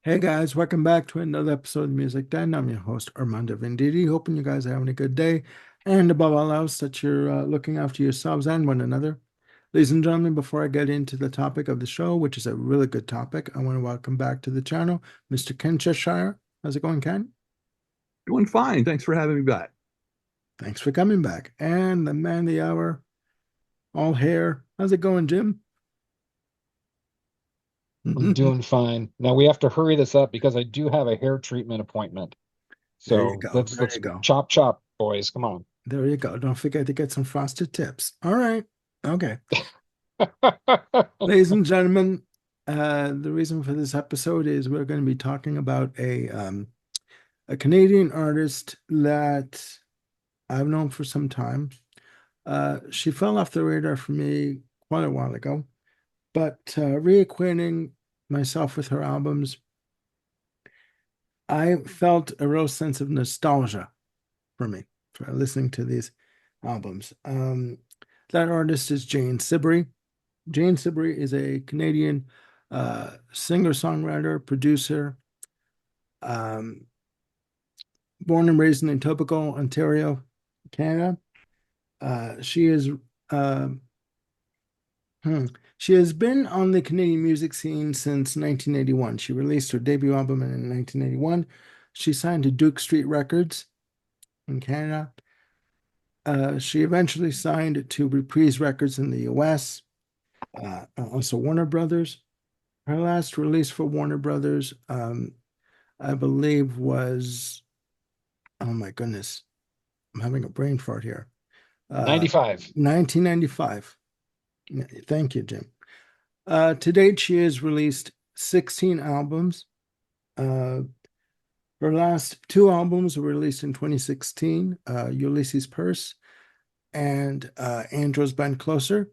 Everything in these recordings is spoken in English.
Hey guys, welcome back to another episode of Music Den. I'm your host Armando Venditti. Hoping you guys are having a good day, and above all else, that you're looking after yourselves and one another. Ladies and gentlemen, before I get into the topic of the show, which is a really good topic, I want to welcome back to the channel Mr. Ken Cheshire. How's it going, Ken? Doing fine. Thanks for having me back. Thanks for coming back. And the man of the hour, all hair. How's it going, Jim? I'm doing fine. Now we have to hurry this up because I do have a hair treatment appointment. There you So go. let's There let's you go. chop chop, boys. Come on. There you go. Don't forget to get some frosted tips. All right. Okay. Ladies and gentlemen, the reason for this episode is we're going to be talking about a Canadian artist that I've known for some time. She fell off the radar for me quite a while ago, but reacquainting myself with her albums, I felt a real sense of nostalgia for me for listening to these albums. That artist is Jane Siberry. Jane Siberry is a Canadian singer-songwriter, producer, um, born and raised in Etobicoke, Ontario, Canada. She is uh, hmm, she has been on the Canadian music scene since 1981. She released her debut album in 1981. She signed to Duke Street Records in Canada. She eventually signed to Reprise Records in the US, also Warner Brothers. Her last release for Warner Brothers, I believe, was, oh my goodness, I'm having a brain fart here. Uh, 95. 1995. Thank you, Jim. To date, she has released 16 albums. Uh, Her last two albums were released in 2016, Ulysses Purse and Andros Bend Closer.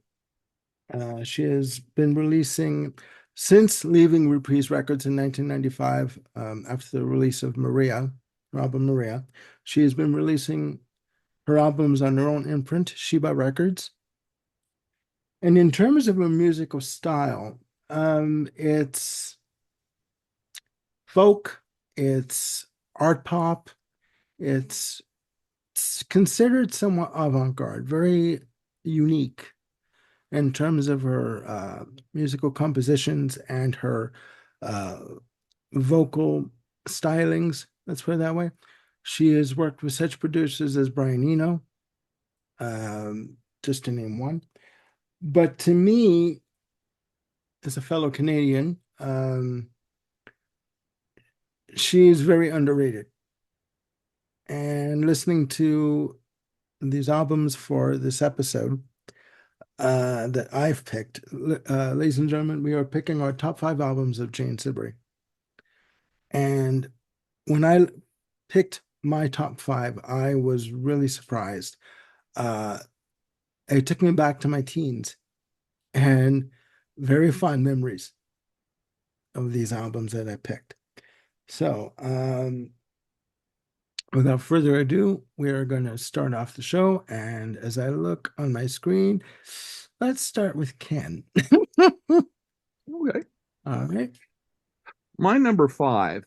She has been releasing since leaving Reprise Records in 1995, after the release of Maria, her album Maria. She has been releasing her albums on her own imprint, Sheba Records. And in terms of a musical style, it's folk, it's art pop, it's, it's considered somewhat avant-garde, very unique in terms of her musical compositions and her uh, vocal stylings. Let's put it that way. She has worked with such producers as Brian Eno, just to name one. But to me, as a fellow Canadian, she is very underrated. And listening to these albums for this episode that I've picked, ladies and gentlemen, we are picking our top five albums of Jane Siberry. And when I picked my top five, I was really surprised. Uh, it took me back to my teens and very fond memories of these albums that I picked. So, without further ado, we are going to start off the show. And as I look on my screen, let's start with Ken. Okay. All right. My number five.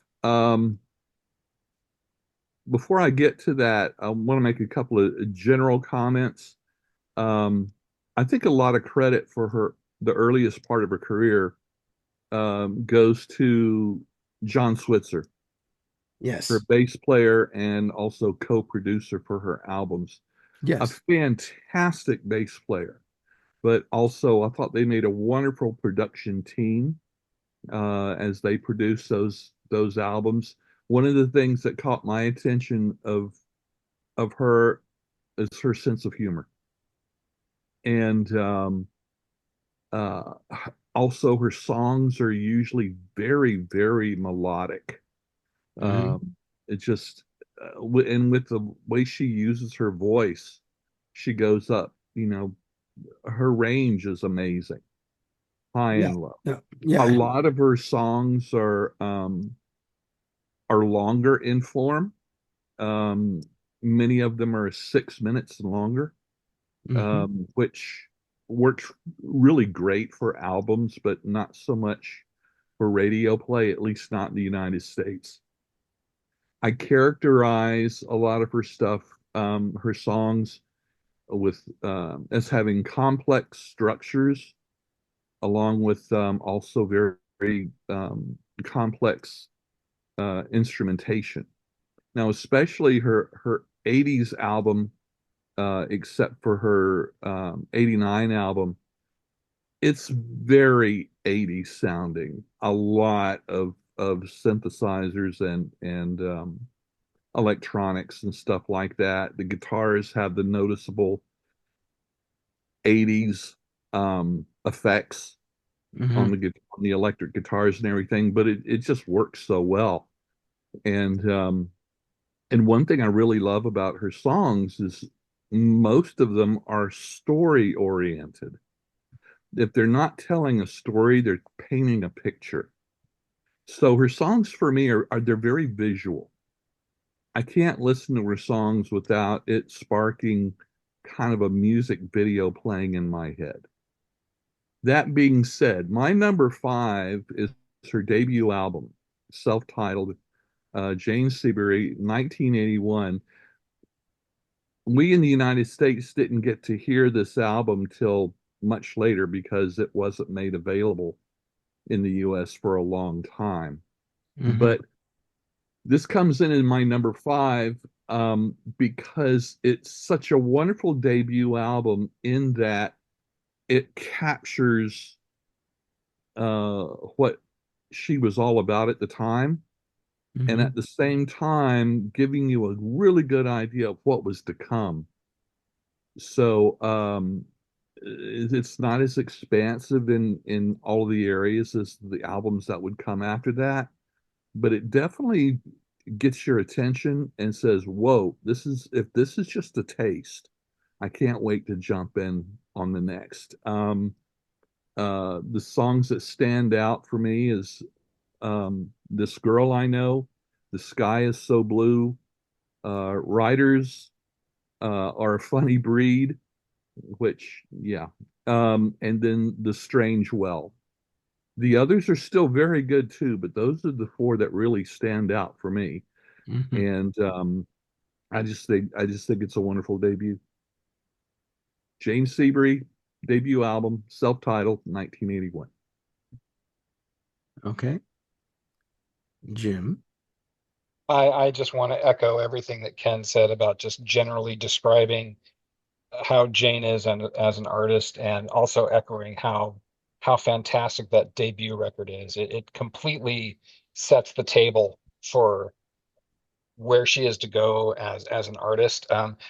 Before I get to that, I want to make a couple of general comments. Um, I think a lot of credit for the earliest part of her career, goes to John Switzer, her Yes. bass player and also co-producer for her albums. A Yes. fantastic bass player, but also I thought they made a wonderful production team as they produced those albums. One of the things that caught my attention of her is her sense of humor, and uh, also her songs are usually very melodic. Mhm. It just and with the way she uses her voice, she goes up. Her range is amazing, high Yeah. and low. Yeah. A Yeah. lot of her songs are longer in form. Um, Many of them are 6 minutes and longer, Mhm. which works really great for albums, but not so much for radio play, at least not in the United States. I characterize a lot of her stuff, her songs, with as having complex structures, along with also very complex instrumentation. Now, especially her '80s album, except for her '89 album, it's very '80s sounding. A lot of synthesizers and electronics and stuff like that. The guitars have the noticeable '80s effects Hmm. on the electric guitars and everything, but it just works so well. And one thing I really love about her songs is most of them are story oriented. If they're not telling a story, they're painting a picture. So her songs for me are they're very visual. I can't listen to her songs without it sparking kind of a music video playing in my head. That being said, my number five is her debut album, self-titled, Jane Siberry, 1981. We in the United States didn't get to hear this album till much later because it wasn't made available in the US for a long time. Hmm. But this comes in my number five because it's such a wonderful debut album in that it captures what she was all about at the time, and Hmm. at the same time giving you a really good idea of what was to come. So it's not as expansive in all of the areas as the albums that would come after that, but it definitely gets your attention and says, "Whoa, this is if this is just a taste, I can't wait to jump in on the next." The songs that stand out for me is "This Girl I Know," "The Sky Is So Blue," "Writers Are a Funny Breed," which, yeah, and then "The Strange Well." The others are still very good too, but those are the four that really stand out for me. Hmm. And I just think it's a wonderful debut. Jane Siberry, debut album, self-titled, 1981. Okay. Jim. I just want to echo everything that Ken said about just generally describing how Jane is and as an artist, and also echoing how fantastic that debut record is. It completely sets the table for where she is to go as an artist.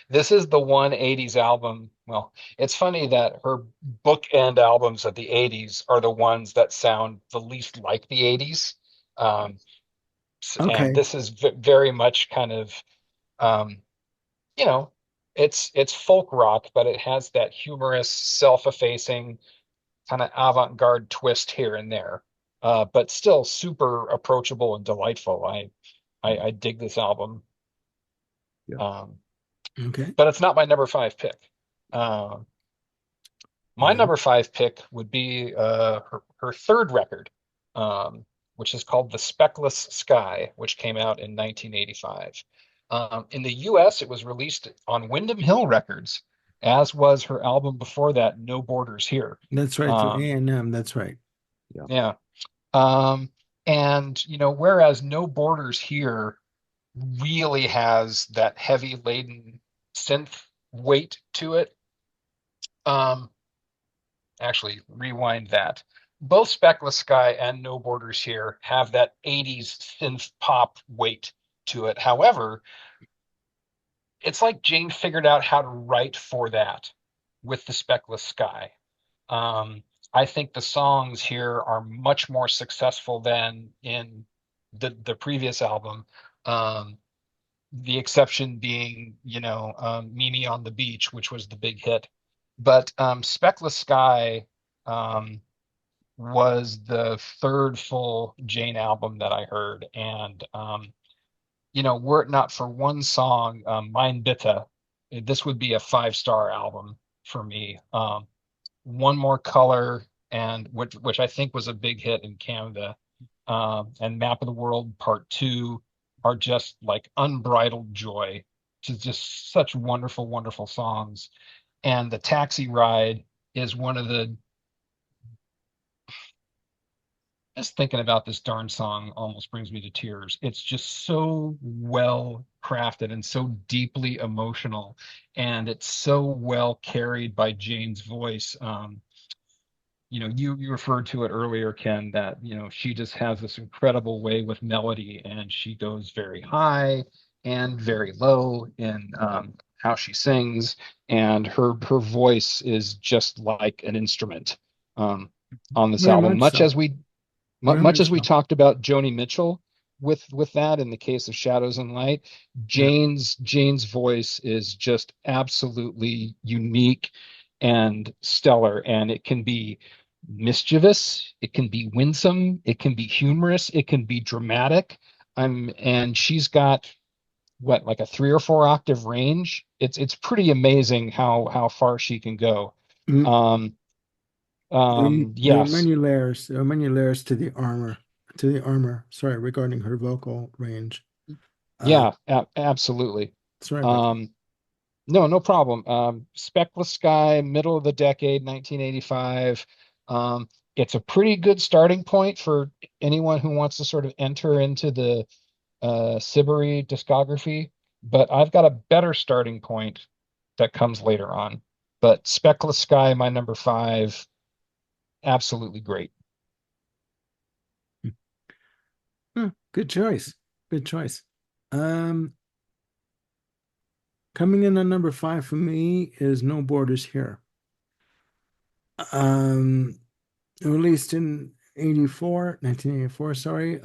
This is the one '80s album. Well, it's funny that her bookend albums of the '80s are the ones that sound the least like the '80s. Um, and Okay. this is very much kind of um, you know, it's folk rock, but it has that humorous, self-effacing kind of avant-garde twist here and there. But still super approachable and delightful. I dig this album. Yeah. Um, Okay. but it's not my number five pick. Uh, my Yeah. number five pick would be her third record, um, which is called The Speckless Sky, which came out in 1985. In the US, it was released on Windham Hill Records, as was her album before that, No Borders Here. That's right. Through Um, A&M. That's right. Yeah. yeah. Um, and, whereas No Borders Here really has that heavy laden synth weight to it, um, actually rewind that. Both Speckless Sky and No Borders Here have that '80s synth pop weight to it. However, it's like Jane figured out how to write for that with the Speckless Sky. Um, I think the songs here are much more successful than in the previous album. Um, the exception being, Mimi on the Beach, which was the big hit. But Speckless Sky um, was the third full Jane album that I heard. And, were it not for one song, Mein Bitte, this would be a five-star album for me. One More Color, and which I think was a big hit in Canada. and Map of the World Part Two are just like unbridled joy. Just such wonderful, wonderful songs. And the Taxi Ride is one of the just thinking about this darn song almost brings me to tears. It's just so well crafted and so deeply emotional, and it's so well carried by Jane's voice. You referred to it earlier, Ken, that she just has this incredible way with melody, and she goes very high and very low in how she sings, and her voice is just like an instrument um, on this Very album, much so. Very much much as we so. talked about Joni Mitchell with that in the case of Shadows and Light. Yeah. Jane's voice is just absolutely unique and stellar, and it can be mischievous, it can be winsome, it can be humorous, it can be dramatic. And she's got what, like a 3 or 4 octave range. It's pretty amazing how far she can go. Mm, Um, there are yes, many layers. There are many layers to the armor, Sorry, regarding her vocal range. Uh, yeah, absolutely. Sorry about that. Um, no, no problem. Speckless Sky, middle of the decade, 1985. It's a pretty good starting point for anyone who wants to sort of enter into the Siberry discography, but I've got a better starting point that comes later on. But Speckless Sky, my number five, absolutely great. Good choice. Good choice. Um, Coming in on number five for me is No Borders Here. Um, Released in 1984, sorry.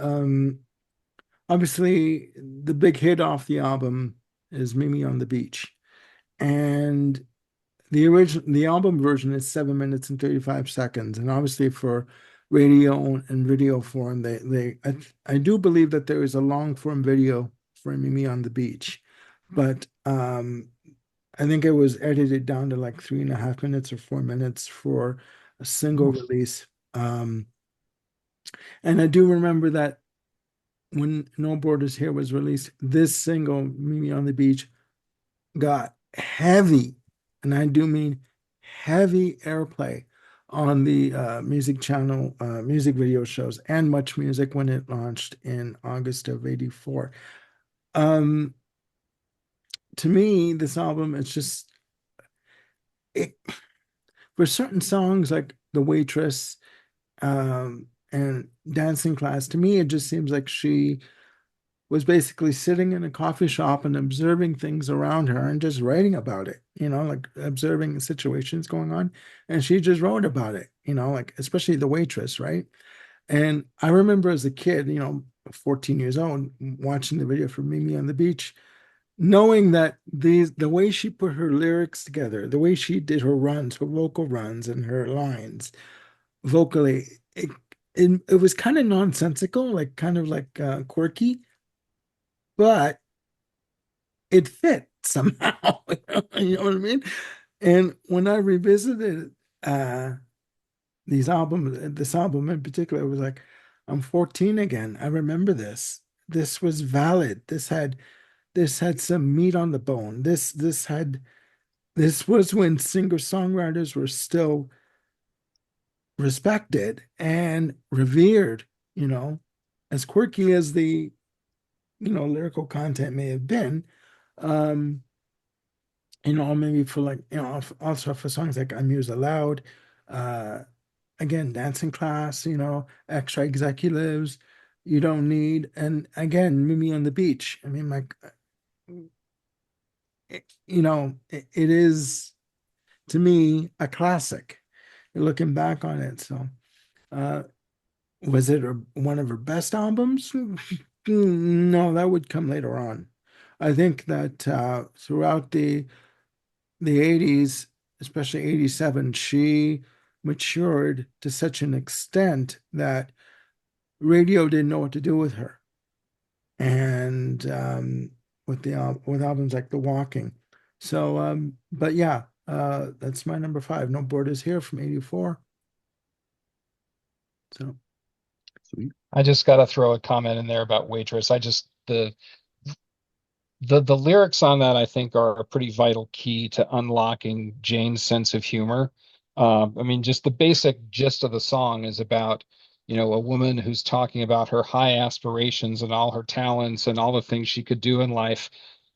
Obviously the big hit off the album is Mimi on the Beach. And the album version is 7 minutes and 35 seconds. And obviously for radio and video form, I do believe that there is a long form video for Mimi on the Beach. But I think it was edited down to like 3.5 minutes or 4 minutes for a single Oof. release. Um, and I do remember that when No Borders Here was released, this single, Mimi on the Beach, got heavy, and I do mean heavy airplay on the music channel, music video shows, and Much Music when it launched in August of '84. Um, to me, this album is just it, for certain songs like The Waitress and Dancing Class, to me, it just seems like she was basically sitting in a coffee shop and observing things around her and just writing about it, like observing situations going on. And she just wrote about it, like especially The Waitress, right? And I remember as a kid, 14 years old, watching the video for Mimi on the Beach, knowing that the way she put her lyrics together, the way she did her runs, her vocal runs and her lines vocally, it was kind of nonsensical, like kind of like quirky, but it fit somehow. You know what I mean? And when I revisited uh this album in particular, it was like, I'm 14 again. I remember this. This was valid. This had some meat on the bone. This was when singer-songwriters were still respected and revered, you know, as quirky as the, lyrical content may have been. Um, maybe for like, also for songs like I Muse Aloud, uh, again, Dancing Class, Extra Executives, You Don't Need, and again, Mimi on the Beach. I mean, like, it is to me a classic. Looking back on it, so uh, was it one of her best albums? No, that would come later on. I think that throughout the 80s, especially 87, she matured to such an extent that radio didn't know what to do with her. And with albums like The Walking. So but yeah, that's my number five. No Borders Here from '84. So Sweet. I just got to throw a comment in there about Waitress. I just the lyrics on that I think are a pretty vital key to unlocking Jane's sense of humor. I mean, just the basic gist of the song is about, a woman who's talking about her high aspirations and all her talents and all the things she could do in life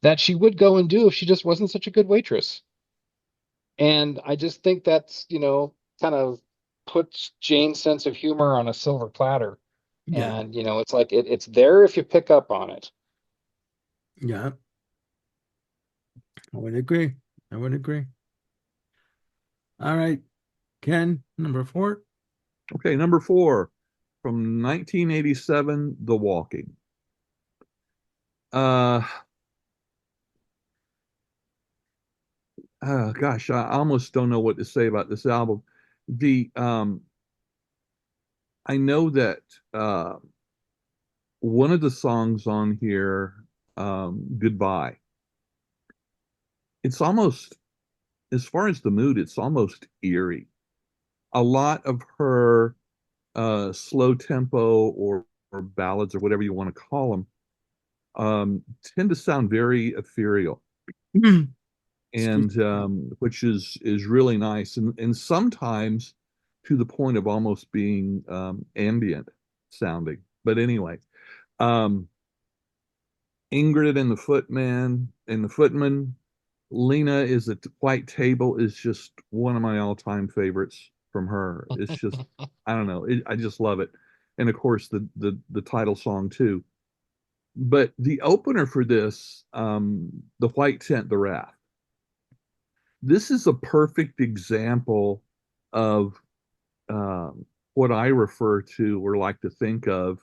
that she would go and do if she just wasn't such a good waitress. And I just think that's, kind of puts Jane's sense of humor on a silver platter. Yeah. And, it's like it's there if you pick up on it. Yeah. I would agree. I would agree. All right, Ken, number four. Okay, number four from 1987, The Walking. Uh, Gosh, I almost don't know what to say about this album. The I know that uh, one of the songs on here, "Goodbye," it's almost, as far as the mood, it's almost eerie. A lot of her slow tempo or ballads or whatever you want to call them tend to sound very ethereal, Excuse and me. which is really nice, and sometimes to the point of almost being ambient sounding. But anyway, um, Ingrid and the Footman, Lena is at the White Table is just one of my all-time favorites from her. It's just, I don't know, I just love it, and of course the title song too. But the opener for this, the White Tent, the Wrath. This is a perfect example of what I refer to or like to think of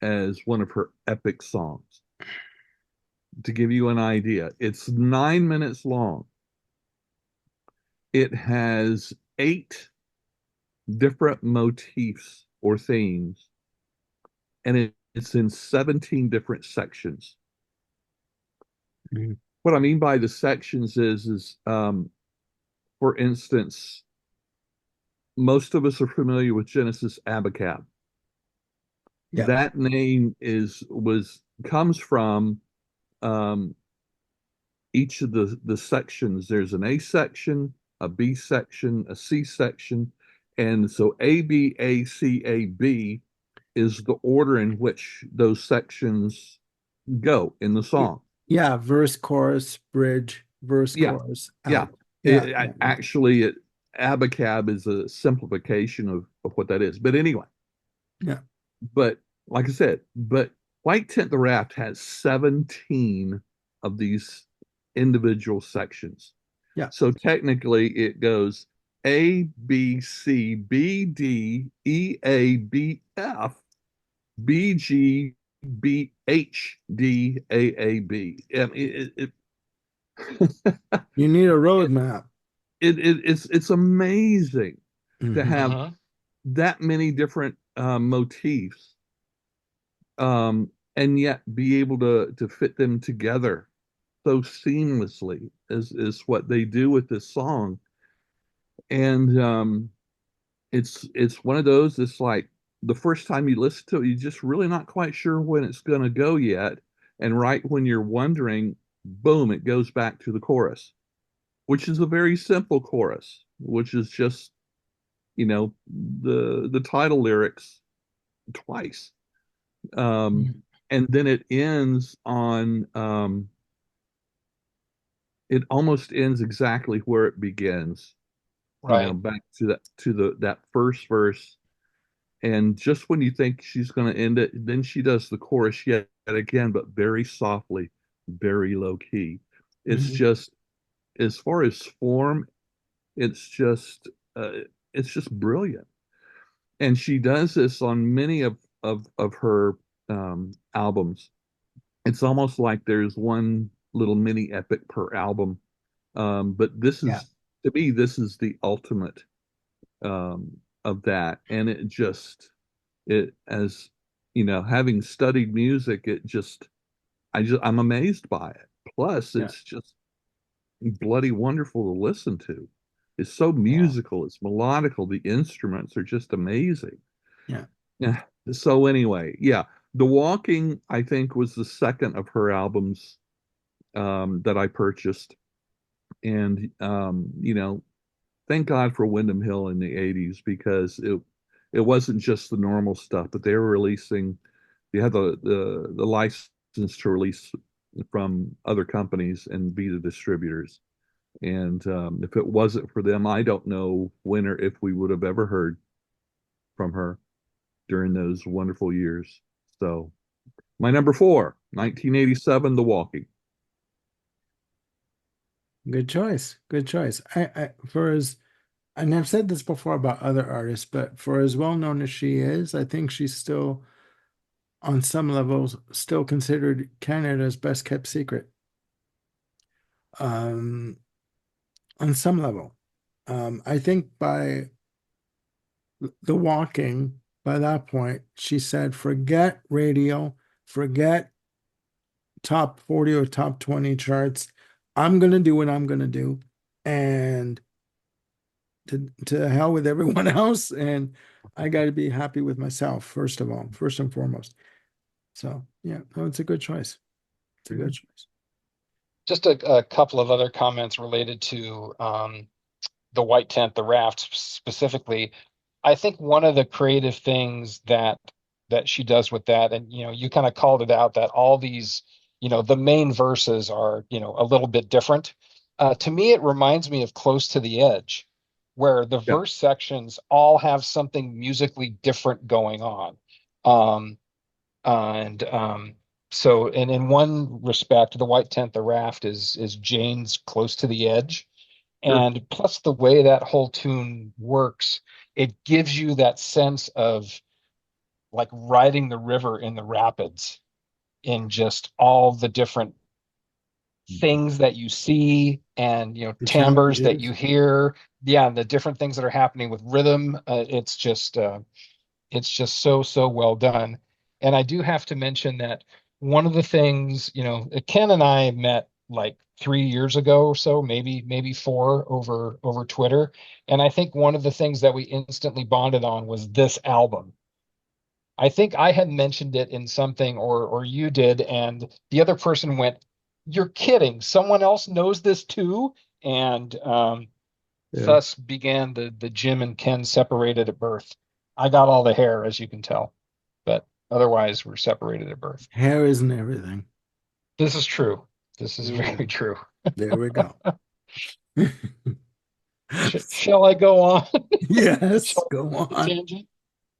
as one of her epic songs. To give you an idea, it's 9 minutes long. It has eight different motifs or themes, and it's in 17 different sections. Mhm. What I mean by the sections for instance, most of us are familiar with Genesis Abacab. Yeah. That name is was comes from um, each of the sections. There's an A section, a B section, a C section, and so A B A C A B is the order in which those sections go in the song. Yeah. Verse, chorus, bridge, verse, Yeah, chorus, yeah. out. Yeah. Yeah. Yeah. Actually, Abacab is a simplification of what that is. But anyway, Yeah. but like I said, but White Tent the Raft has 17 of these individual sections. Yeah. So technically it goes A, B, C, B, D, E, A, B, F, B, G, B, H, D, A, B. I mean, You need a it, roadmap. it's amazing to Hmm. have Uh-huh. that many different motifs, and yet be able to fit them together so seamlessly is what they do with this song. And it's one of those. It's like the first time you listen to it, you're just really not quite sure when it's going to go yet, and right when you're wondering, boom, it goes back to the chorus, which is a very simple chorus, which is just the title lyrics twice. um, and then it almost ends exactly where it begins, Right. back to that first verse. And just when you think she's going to end it, then she does the chorus yet again, but very softly, very low key. It's Hmm. just, as far as form, it's just uh, it's just brilliant. And she does this on many of her albums. It's almost like there's one little mini epic per album. But this Yeah. is, to me, this is the ultimate of that. And it just, it, as having studied music, I'm amazed by it. Plus, Yeah. it's just bloody wonderful to listen to. It's so Yeah. musical, it's melodical, the instruments are just amazing. Yeah. Yeah. So anyway, yeah, The Walking, I think, was the second of her albums that I purchased. And thank God for Windham Hill in the 80s because it wasn't just the normal stuff, but they were releasing, you had the license to release from other companies and be the distributors. And if it wasn't for them, I don't know when or if we would have ever heard from her during those wonderful years. So my number four, 1987, The Walking. Good choice. Good choice. For as and I've said this before about other artists, but for as well known as she is, I think she's still, on some levels, still considered Canada's best kept secret. Um, on some level. I think by The Walking, by that point, she said, forget radio, forget top 40 or top 20 charts. I'm gonna do what I'm gonna do. And to hell with everyone else. And I gotta be happy with myself, first of all, first and foremost. So yeah, no, it's a good choice. It's a Yeah. good choice. Just a couple of other comments related to the white tent, the raft specifically. I think one of the creative things that she does with that, and you kind of called it out that all these, the main verses are, a little bit different. To me, it reminds me of Close to the Edge, where the Yeah. verse sections all have something musically different going on. Um, and so, and in one respect, the white tent, the raft is Jane's Close to the Edge. Sure. And plus the way that whole tune works, it gives you that sense of like riding the river in the rapids in just all the different things that you see and The timbres that challenges. you hear. Yeah, and the different things that are happening with rhythm. It's just so well done. And I do have to mention that one of the things, Ken and I met like 3 years ago or so, maybe four over Twitter. And I think one of the things that we instantly bonded on was this album. I think I had mentioned it in something or you did, and the other person went, "You're kidding. Someone else knows this too." And Yeah. thus began the Jim and Ken separated at birth. I got all the hair, as you can tell, but otherwise we're separated at birth. Hair isn't everything. This is true. This is There we very go. true. There we go. Shall I go on? Yes, Shall I go go on the on. tangent?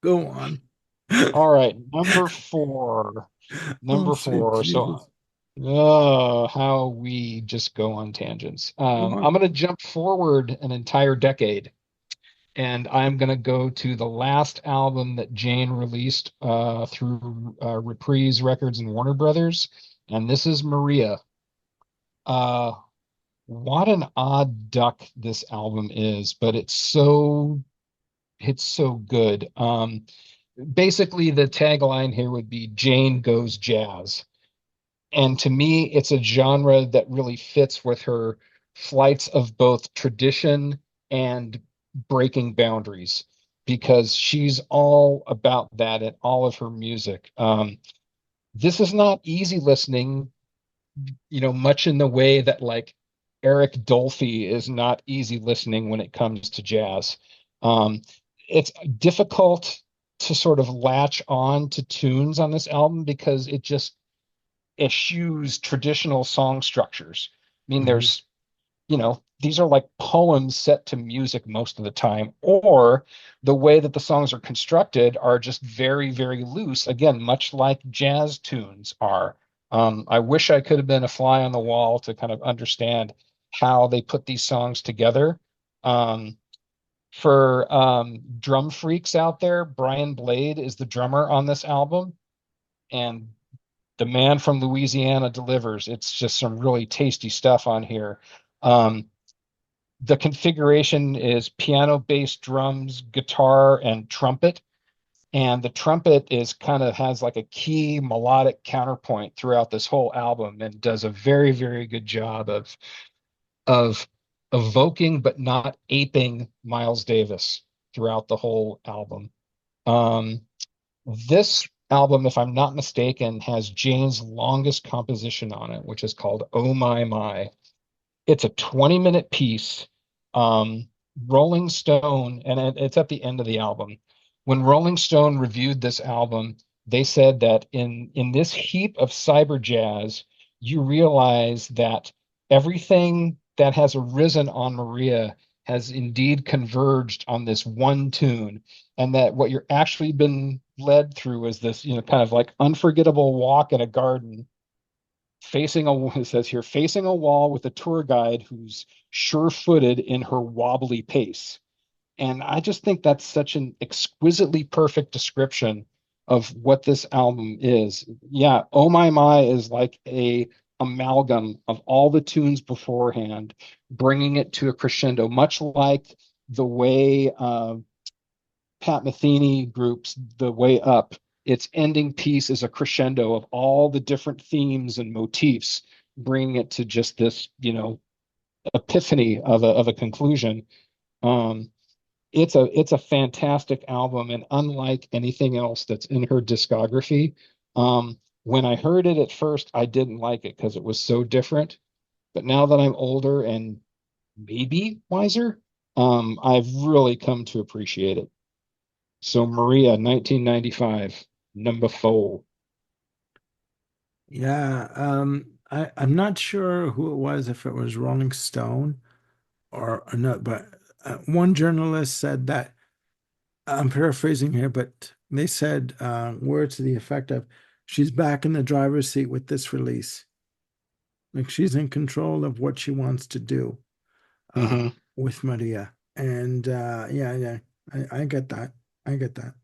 Go on. All right, number four. Oh, Number sweet four. Jesus. So, oh, how we just go on tangents. Go I'm on. going to jump forward an entire decade, and I'm going to go to the last album that Jane released through Reprise Records and Warner Brothers, and this is Maria. Uh, what an odd duck this album is, but it's so good. Basically, the tagline here would be Jane Goes Jazz. And to me, it's a genre that really fits with her flights of both tradition and breaking boundaries because she's all about that in all of her music. This is not easy listening, much in the way that like Eric Dolphy is not easy listening when it comes to jazz. Um, it's difficult to sort of latch on to tunes on this album because it just eschews traditional song structures. I mean, Mhm. these are like poems set to music most of the time, or the way that the songs are constructed are just very, very loose. Again, much like jazz tunes are. I wish I could have been a fly on the wall to kind of understand how they put these songs together. Um, for drum freaks out there, Brian Blade is the drummer on this album, and the man from Louisiana delivers. It's just some really tasty stuff on here. Um, the configuration is piano, bass, drums, guitar, and trumpet. And the trumpet is kind of has like a key melodic counterpoint throughout this whole album and does a very, very good job of evoking but not aping Miles Davis throughout the whole album. Um, This album, if I'm not mistaken, has Jane's longest composition on it, which is called Oh My My. It's a 20-minute piece. Um, Rolling Stone, and it's at the end of the album. When Rolling Stone reviewed this album, they said that in this heap of cyber jazz, you realize that everything that has arisen on Maria has indeed converged on this one tune, and that what you're actually been led through is this, kind of like unforgettable walk in a garden facing a it says here facing a wall with a tour guide who's sure-footed in her wobbly pace. And I just think that's such an exquisitely perfect description of what this album is. Yeah, Oh My My is like a amalgam of all the tunes beforehand, bringing it to a crescendo, much like the way Pat Metheny groups The Way Up. Its ending piece is a crescendo of all the different themes and motifs, bringing it to just this, epiphany of a conclusion. Um, it's a fantastic album, and unlike anything else that's in her discography, when I heard it at first, I didn't like it because it was so different. But now that I'm older and maybe wiser, I've really come to appreciate it. So Maria, 1995, number 4. Yeah, I'm not sure who it was, if it was Rolling Stone or not, but one journalist said that, I'm paraphrasing here, but they said words to the effect of, she's back in the driver's seat with this release. Like she's in control of what she wants to do uh, Hmm. with Maria. And yeah, yeah, I get that. I get that.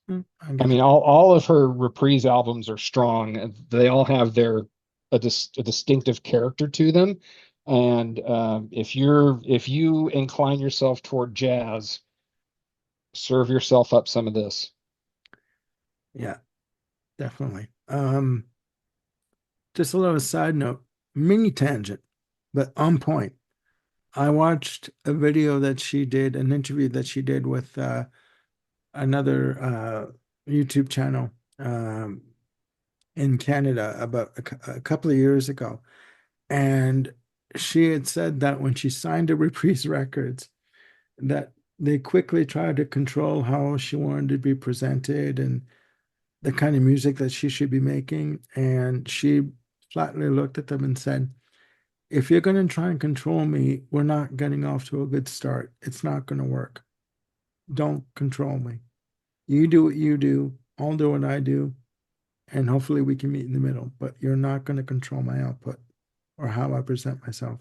I I get mean, that. all of her reprise albums are strong. And they all have a distinctive character to them. And if you incline yourself toward jazz, serve yourself up some of this. Yeah, definitely. Just a little side note, mini tangent, but on point. I watched a video that she did, an interview that she did with another YouTube channel in Canada about a couple of years ago. And she had said that when she signed to Reprise Records, that they quickly tried to control how she wanted to be presented and the kind of music that she should be making. And she flatly looked at them and said, if you're going to try and control me, we're not getting off to a good start. It's not going to work. Don't control me. You do what you do. I'll do what I do. And hopefully we can meet in the middle. But you're not going to control my output or how I present myself.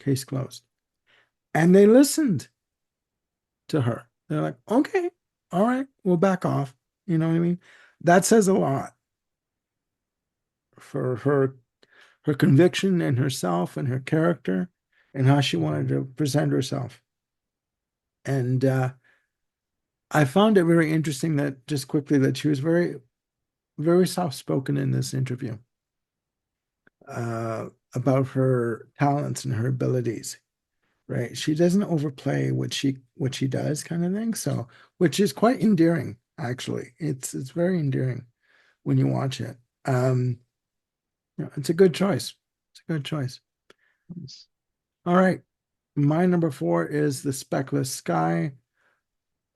Case closed. And they listened to her. They're like, okay, all right, we'll back off. You know what I mean? That says a lot for her conviction in herself and her character and how she wanted to present herself. And I found it very interesting that, just quickly, that she was very, very soft spoken in this interview uh, about her talents and her abilities. Right? She doesn't overplay what she does, kind of thing. So, which is quite endearing, actually. It's very endearing when you watch it. It's a good choice. It's a good choice. All right. My number 4 is The Speckless Sky.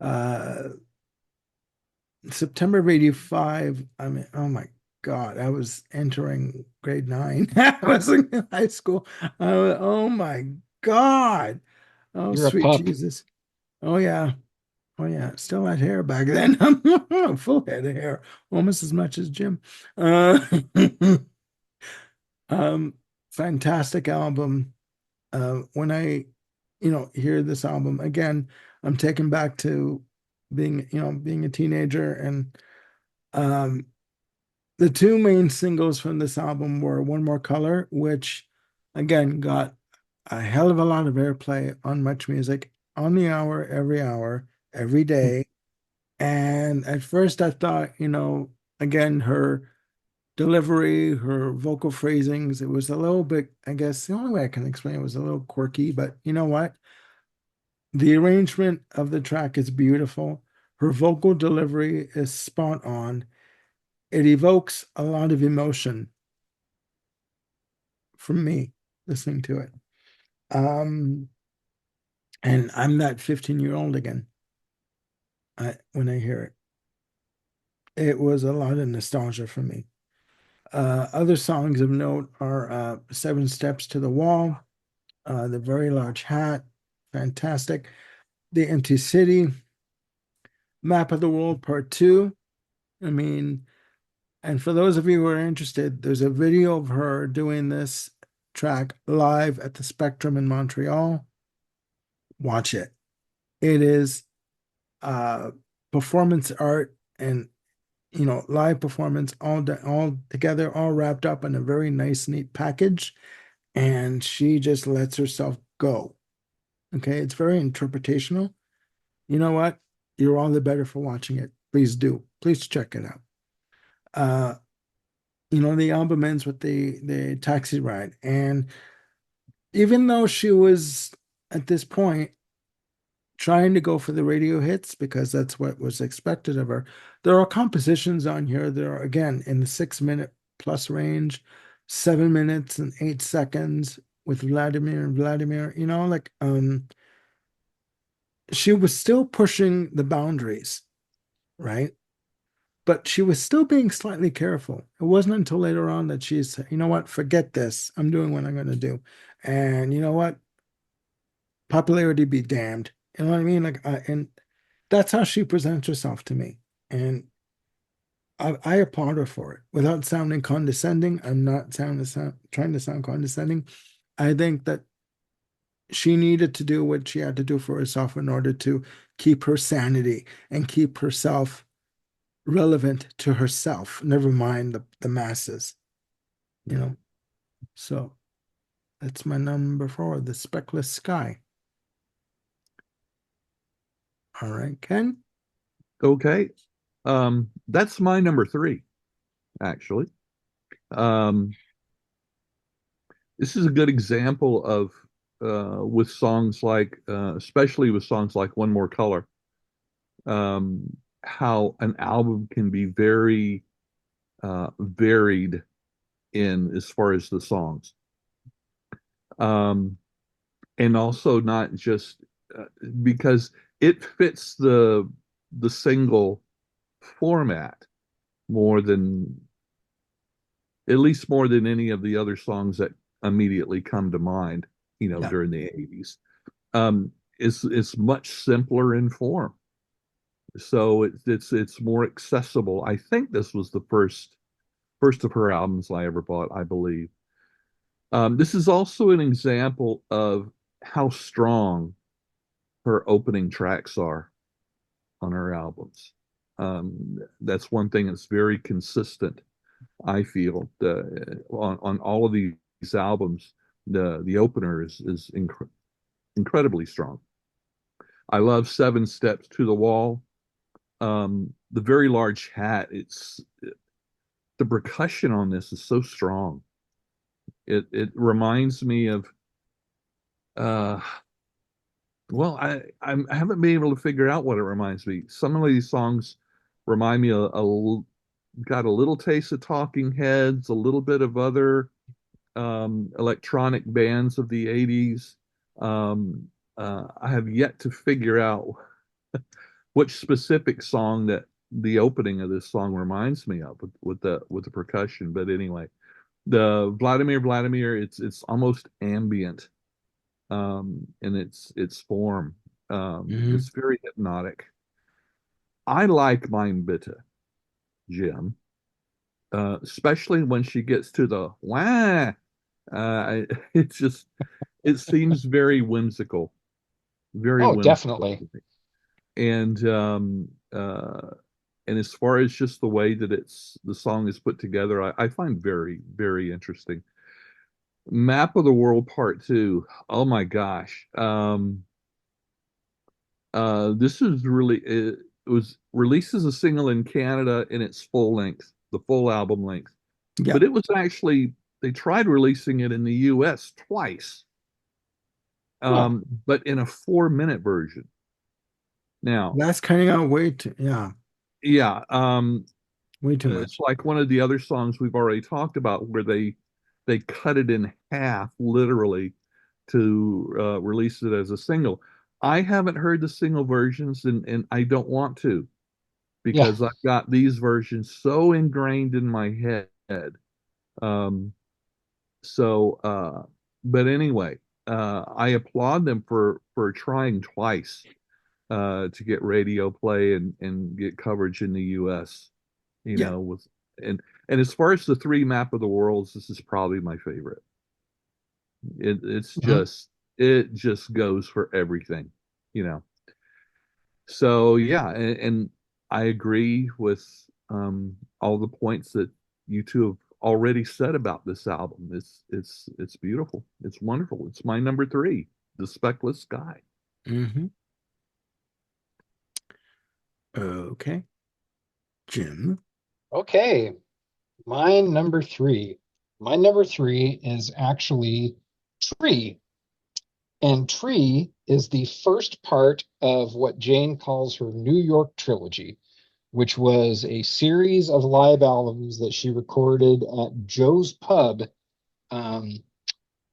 Uh, September of 85. I mean, oh my God, I was entering grade 9. I was in high school. Oh my God. Oh, You're a sweet pup. Jesus. Oh yeah. Oh yeah. Still had hair back then. Full head of hair, almost as much as Jim. Uh, um, fantastic album. When I, hear this album again, I'm taken back to being a teenager, and um, the two main singles from this album were One More Color, which again got a hell of a lot of airplay on Much Music, on the hour, every day. And at first I thought, again, her delivery, her vocal phrasings, it was a little bit, I guess the only way I can explain it, was a little quirky, but you know what? The arrangement of the track is beautiful. Her vocal delivery is spot on. It evokes a lot of emotion from me listening to it. Um, and I'm that 15-year-old again. When I hear it, it was a lot of nostalgia for me. Other songs of note are Seven Steps to the Wall, The Very Large Hat, fantastic. The Empty City, Map of the World Part 2. I mean, and for those of you who are interested, there's a video of her doing this track live at the Spectrum in Montreal. Watch it. It is uh performance art and live performance all together, all wrapped up in a very nice, neat package. And she just lets herself go. Okay, it's very interpretational. You know what? You're all the better for watching it. Please do. Please check it out. Uh, the album ends with the taxi ride. And even though she was at this point trying to go for the radio hits because that's what was expected of her, there are compositions on here that are again in the 6 minute plus range, 7 minutes and 8 seconds with Vladimir and Vladimir, she was still pushing the boundaries, right? But she was still being slightly careful. It wasn't until later on that she said, you know what, forget this. I'm doing what I'm going to do. And you know what? Popularity be damned. You know what I mean? And that's how she presents herself to me. And I applaud her for it without sounding condescending. I'm not trying to sound condescending. I think that she needed to do what she had to do for herself in order to keep her sanity and keep herself relevant to herself, never mind the masses, you know. So that's my number 4, The Speckless Sky. All right, Ken. Okay. That's my number 3, actually. Um, this is a good example of with songs like, especially with songs like One More Color, how an album can be very varied in as far as the songs. Um, and also not just because it fits the single format more than at least more than any of the other songs that immediately come to mind, Yeah. during the 80s. It's much simpler in form. So it's more accessible. I think this was the first of her albums I ever bought, I believe. This is also an example of how strong her opening tracks are on her albums. That's one thing that's very consistent, I feel, on all of these albums. The opener is incredibly strong. I love Seven Steps to the Wall. The Very Large Hat. It's the percussion on this is so strong. It reminds me of uh well, I haven't been able to figure out what it reminds me. Some of these songs remind me got a little taste of Talking Heads, a little bit of other electronic bands of the 80s. I have yet to figure out which specific song that the opening of this song reminds me of with the percussion. But anyway, the Vladimir, it's almost ambient in its form. Mhm. It's very hypnotic. I like Mein Bitte, Jim, especially when she gets to the wah. It's just it seems very Oh, whimsical definitely. to me. And and as far as just the way that the song is put together, I find very, very interesting. Map of the World Part Two. Oh my gosh. This is really it was released as a single in Canada in its full length, the full album length. Yeah. But it was actually they tried releasing it in the US twice, Huh. but in a 4 minute version. Now, That's cutting out way too, yeah, yeah, way too it's much. like one of the other songs we've already talked about where they cut it in half literally to release it as a single. I haven't heard the single versions, and I don't want to Yeah. because I've got these versions so ingrained in my head. Um, so, but anyway, I applaud them for trying twice to get radio play and get coverage in the U.S. You Yeah. know, with and and as far as the three map of the worlds, this is probably my favorite. It's Mhm. just it just goes for everything, you know. So yeah, and I agree with all the points that you two have already said about this album. It's beautiful. It's wonderful. It's my number three, The Speckless Sky. Hmm. Okay. Jim. Okay. My number three. My number three is actually Tree. And Tree is the first part of what Jane calls her New York trilogy, which was a series of live albums that she recorded at Joe's Pub um,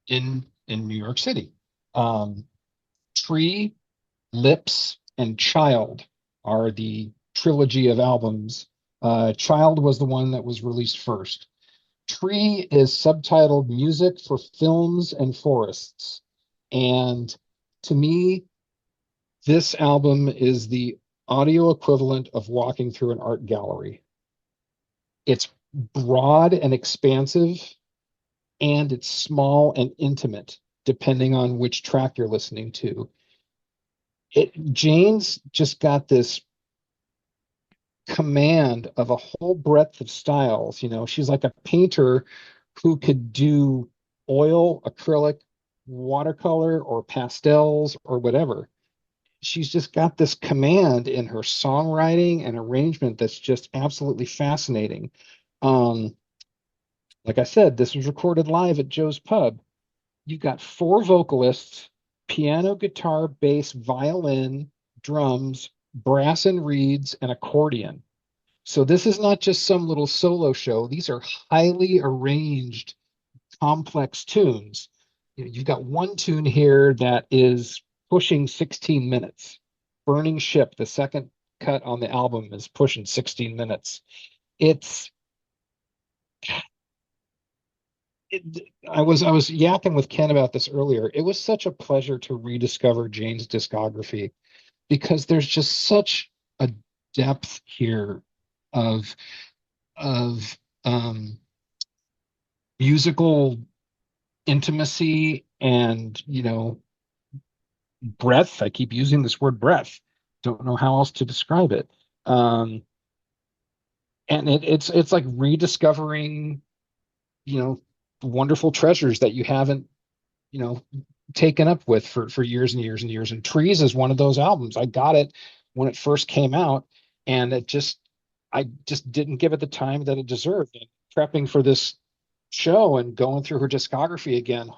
in New York City. Um, Tree, Lips, and Child are the trilogy of albums. Child was the one that was released first. Tree is subtitled Music for Films and Forests. And to me, this album is the audio equivalent of walking through an art gallery. It's broad and expansive, and it's small and intimate, depending on which track you're listening to. Jane's just got this command of a whole breadth of styles. You know, she's like a painter who could do oil, acrylic, watercolor, or pastels, or whatever. She's just got this command in her songwriting and arrangement that's just absolutely fascinating. Um, like I said, this was recorded live at Joe's Pub. You've got four vocalists: piano, guitar, bass, violin, drums, brass and reeds, and accordion. So this is not just some little solo show. These are highly arranged, complex tunes. You've got one tune here that is pushing 16 minutes. Burning Ship, the second cut on the album, is pushing 16 minutes. It's I was yapping with Ken about this earlier. It was such a pleasure to rediscover Jane's discography because there's just such a depth here of of musical intimacy and breadth. I keep using this word breadth. Don't know how else to describe it. Um, and it's like rediscovering wonderful treasures that you haven't you know taken up with for years and years and years. And Trees is one of those albums. I got it when it first came out, and I just didn't give it the time that it deserved. And prepping for this show and going through her discography again,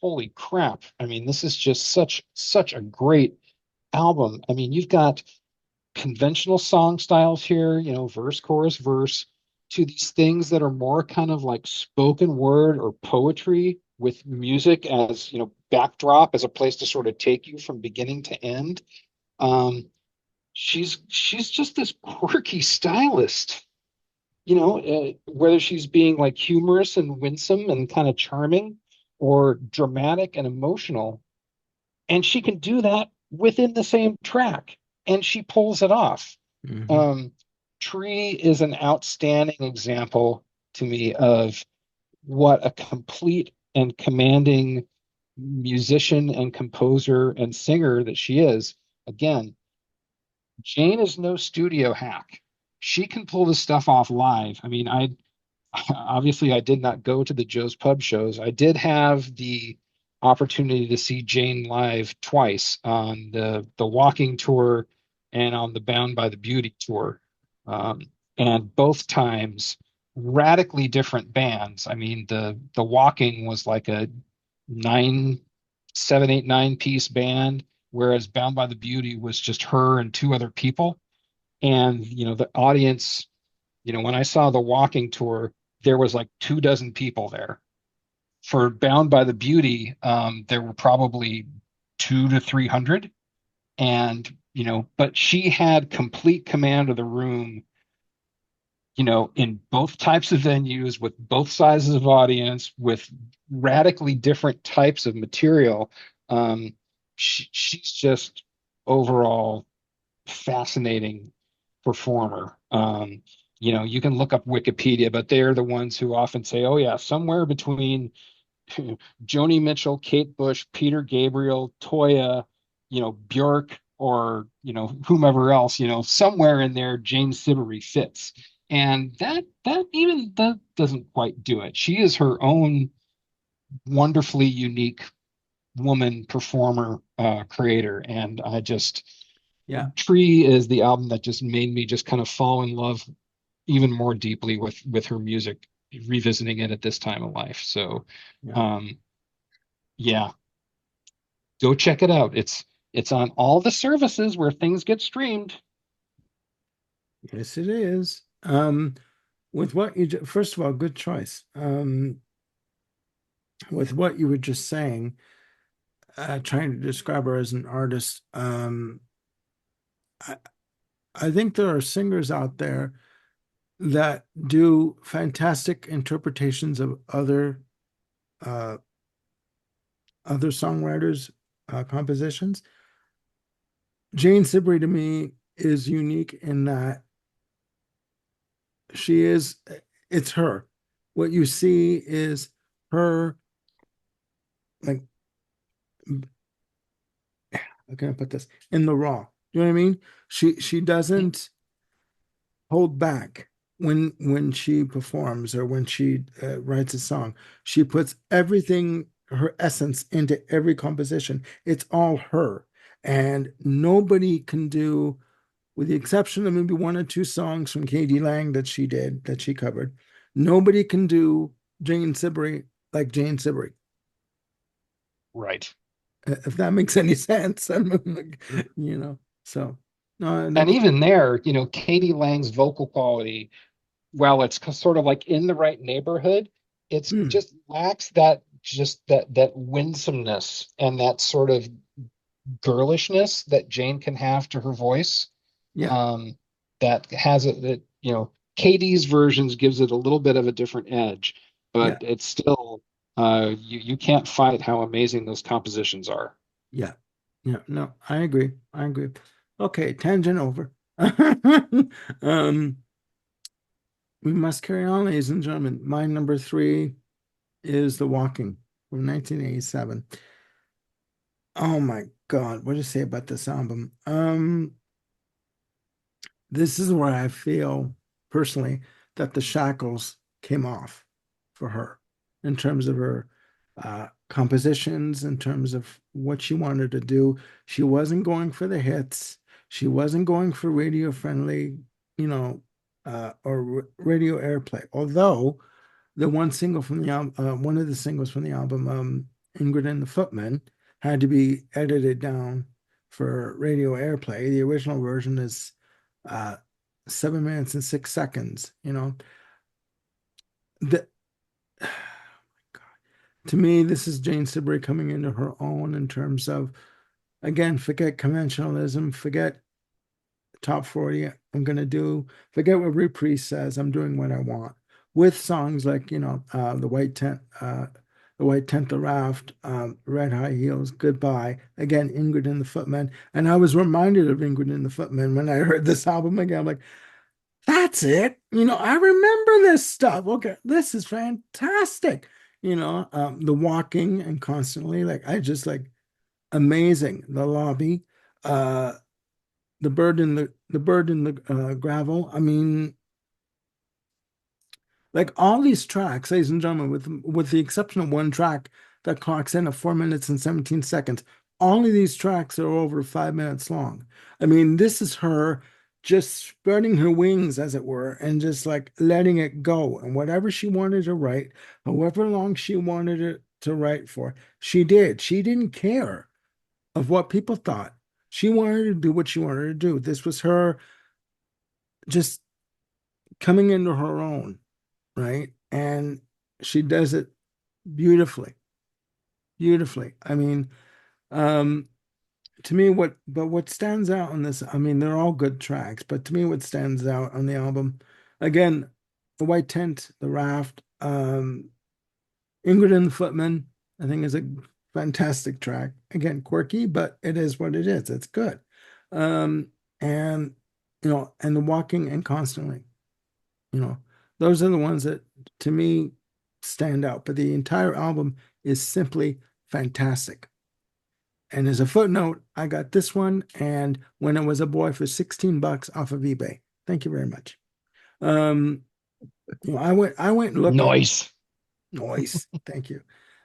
holy crap. I mean, this is just such a great album. I mean, you've got conventional song styles here, verse, chorus, verse, to these things that are more kind of like spoken word or poetry with music as, backdrop, as a place to sort of take you from beginning to end. Um, she's just this quirky stylist, whether she's being like humorous and winsome and kind of charming or dramatic and emotional. And she can do that within the same track, and she pulls it off. Hmm. Um, Tree is an outstanding example to me of what a complete and commanding musician and composer and singer that she is. Again, Jane is no studio hack. She can pull this stuff off live. I mean, I obviously I did not go to the Joe's Pub shows. I did have the opportunity to see Jane live twice on the Walking tour and on the Bound by the Beauty tour. Um, and both times radically different bands. I mean, the Walking was like a 7, 8, 9 piece band, whereas Bound by the Beauty was just her and two other people. And, the audience, when I saw the walking tour, there was like 2 dozen people there. For Bound by the Beauty, there were probably 200 to 300. And, but she had complete command of the room, in both types of venues, with both sizes of audience, with radically different types of material. She's just overall fascinating performer. You can look up Wikipedia, but they're the ones who often say, oh, yeah, somewhere between Joni Mitchell, Kate Bush, Peter Gabriel, Toya, Björk, or, whomever else, somewhere in there, Jane Siberry fits. And that doesn't quite do it. She is her own wonderfully unique woman performer, creator. And Yeah. Tree is the album that just made me just kind of fall in love even more deeply with her music, revisiting it at this time of life. So, Yeah. um, yeah, go check it out. It's on all the services where things get streamed. Yes, it is. With what first of all, good choice. With what you were just saying, trying to describe her as an artist, I, I think there are singers out there that do fantastic interpretations of uh, other songwriters' compositions. Jane Siberry to me is unique in that she is, it's her. What you see is her, like, how can I put this? In the raw. You know what I mean? She doesn't hold back when she performs or when she writes a song. She puts everything, her essence into every composition. It's all her, and nobody can do, with the exception of maybe one or two songs from Katie Lang that she did that she covered. Nobody can do Jane Siberry like Jane Siberry, Right. if that makes any sense. I'm like, so no, And that's even there, Katie Lang's vocal quality, while it's sort of like in the right neighborhood, it's hmm, just lacks that winsomeness and that sort of girlishness that Jane can have to her voice. yeah, Um, that has it that, Katie's versions gives it a little bit of a different edge, but yeah, it's still, you can't fight how amazing those compositions are. yeah, yeah. No, I agree. I agree. Okay, tangent over. um, we must carry on, ladies and gentlemen. My number three is The Walking from 1987. Oh my God, what do you say about this album? This is where I feel personally that the shackles came off for her in terms of her compositions, in terms of what she wanted to do. She wasn't going for the hits. She wasn't going for radio friendly, or radio airplay. Although the one single from the album, one of the singles from the album, Ingrid and the Footmen, had to be edited down for radio airplay. The original version is uh, 7 minutes and 6 seconds. The, to me, this is Jane Siberry coming into her own in terms of, again, forget conventionalism, forget top 40. Forget what Reprise says. I'm doing what I want with songs like, The White Tent, The Raft, Red High Heels, Goodbye. Again, Ingrid and the Footmen. And I was reminded of Ingrid and the Footmen when I heard this album again. I'm like, that's it. I remember this stuff. Okay, this is fantastic. The walking and constantly, like, I just like amazing. The lobby, uh, the bird in the gravel. I mean, like all these tracks, ladies and gentlemen, with the exception of one track that clocks in at 4 minutes and 17 seconds, all of these tracks are over 5 minutes long. I mean, this is her just spreading her wings, as it were, and just like letting it go. And whatever she wanted to write, however long she wanted it to write for, she did. She didn't care. of what people thought. She wanted to do what she wanted to do. This was her just coming into her own, right? And she does it beautifully, beautifully. I mean, um, to me, what stands out on this, I mean, they're all good tracks, but to me, what stands out on the album, again, The White Tent, The Raft, Ingrid and the Footman, I think is a fantastic track. Again, quirky, but it is what it is. It's good. Um, and and The Walking and Constantly, you know, those are the ones that to me stand out. But the entire album is simply fantastic. And as a footnote, I got this one and When I Was a Boy for 16 bucks off of eBay. Thank you very much. Um, I went looking. Noise. Noise. Thank you.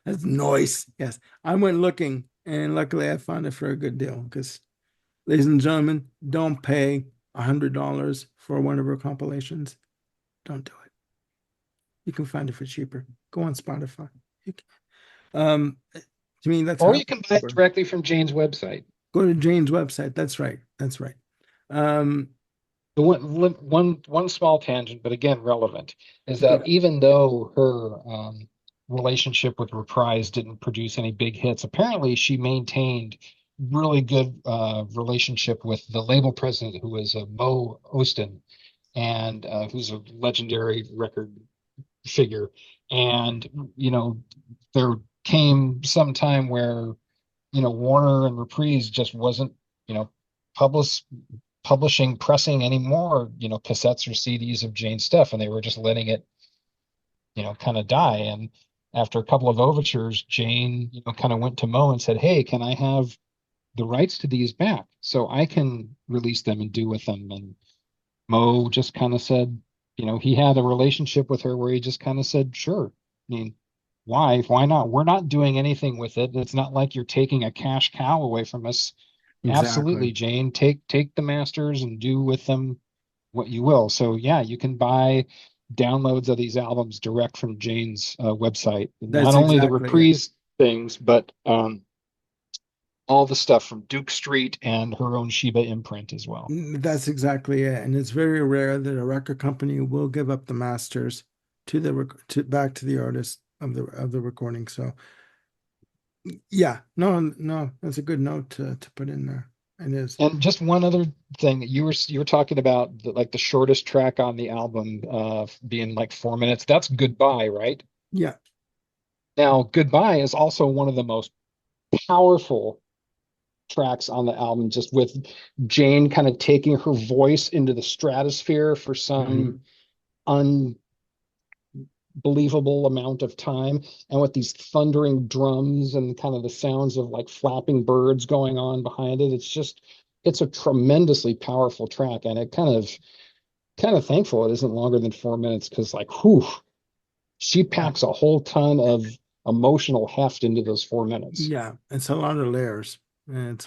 That's noise. Yes. I went looking and luckily I found it for a good deal because, ladies and gentlemen, don't pay $100 for one of her compilations. Don't do it. You can find it for cheaper. Go on Spotify. You can. To me, that's Or how you can buy it directly from Jane's website. go to Jane's website. That's right. That's right. Um, The one small tangent, but again relevant, is go that even though her relationship with Reprise didn't produce any big hits, apparently she maintained really good relationship with the label president, who was Mo Ostin, and who's a legendary record figure. And there came some time where Warner and Reprise just wasn't you know publish publishing, pressing any more, cassettes or CDs of Jane's stuff, and they were just letting it, kind of die. And after a couple of overtures, Jane, kind of went to Mo and said, "Hey, can I have the rights to these back so I can release them and do with them?" And Mo just kind of said, he had a relationship with her where he just kind of said, "Sure." I mean, why? Why not? We're not doing anything with it. It's not like you're taking a cash cow away from us. exactly. Absolutely, Jane. Take the masters and do with them what you will. So yeah, you can buy downloads of these albums direct from Jane's website. That's Not only the exactly it. Reprise things, but all the stuff from Duke Street and her own Sheba imprint as well. That's exactly it. And it's very rare that a record company will give up the masters to to back to the artist of the recording. So yeah, no, no, that's a good note to put in there. It is. And just one other thing that you were talking about, like the shortest track on the album being like 4 minutes. That's Goodbye, right? Yeah, Now, Goodbye is also one of the most powerful tracks on the album, just with Jane kind of taking her voice into the stratosphere for some mhm. unbelievable amount of time, and with these thundering drums and kind of the sounds of like flapping birds going on behind it. It's a tremendously powerful track, and it kind of thankful it isn't longer than 4 minutes, because like whew, she Yeah, packs a whole ton of emotional heft into those 4 minutes. yeah. It's a lot of layers. And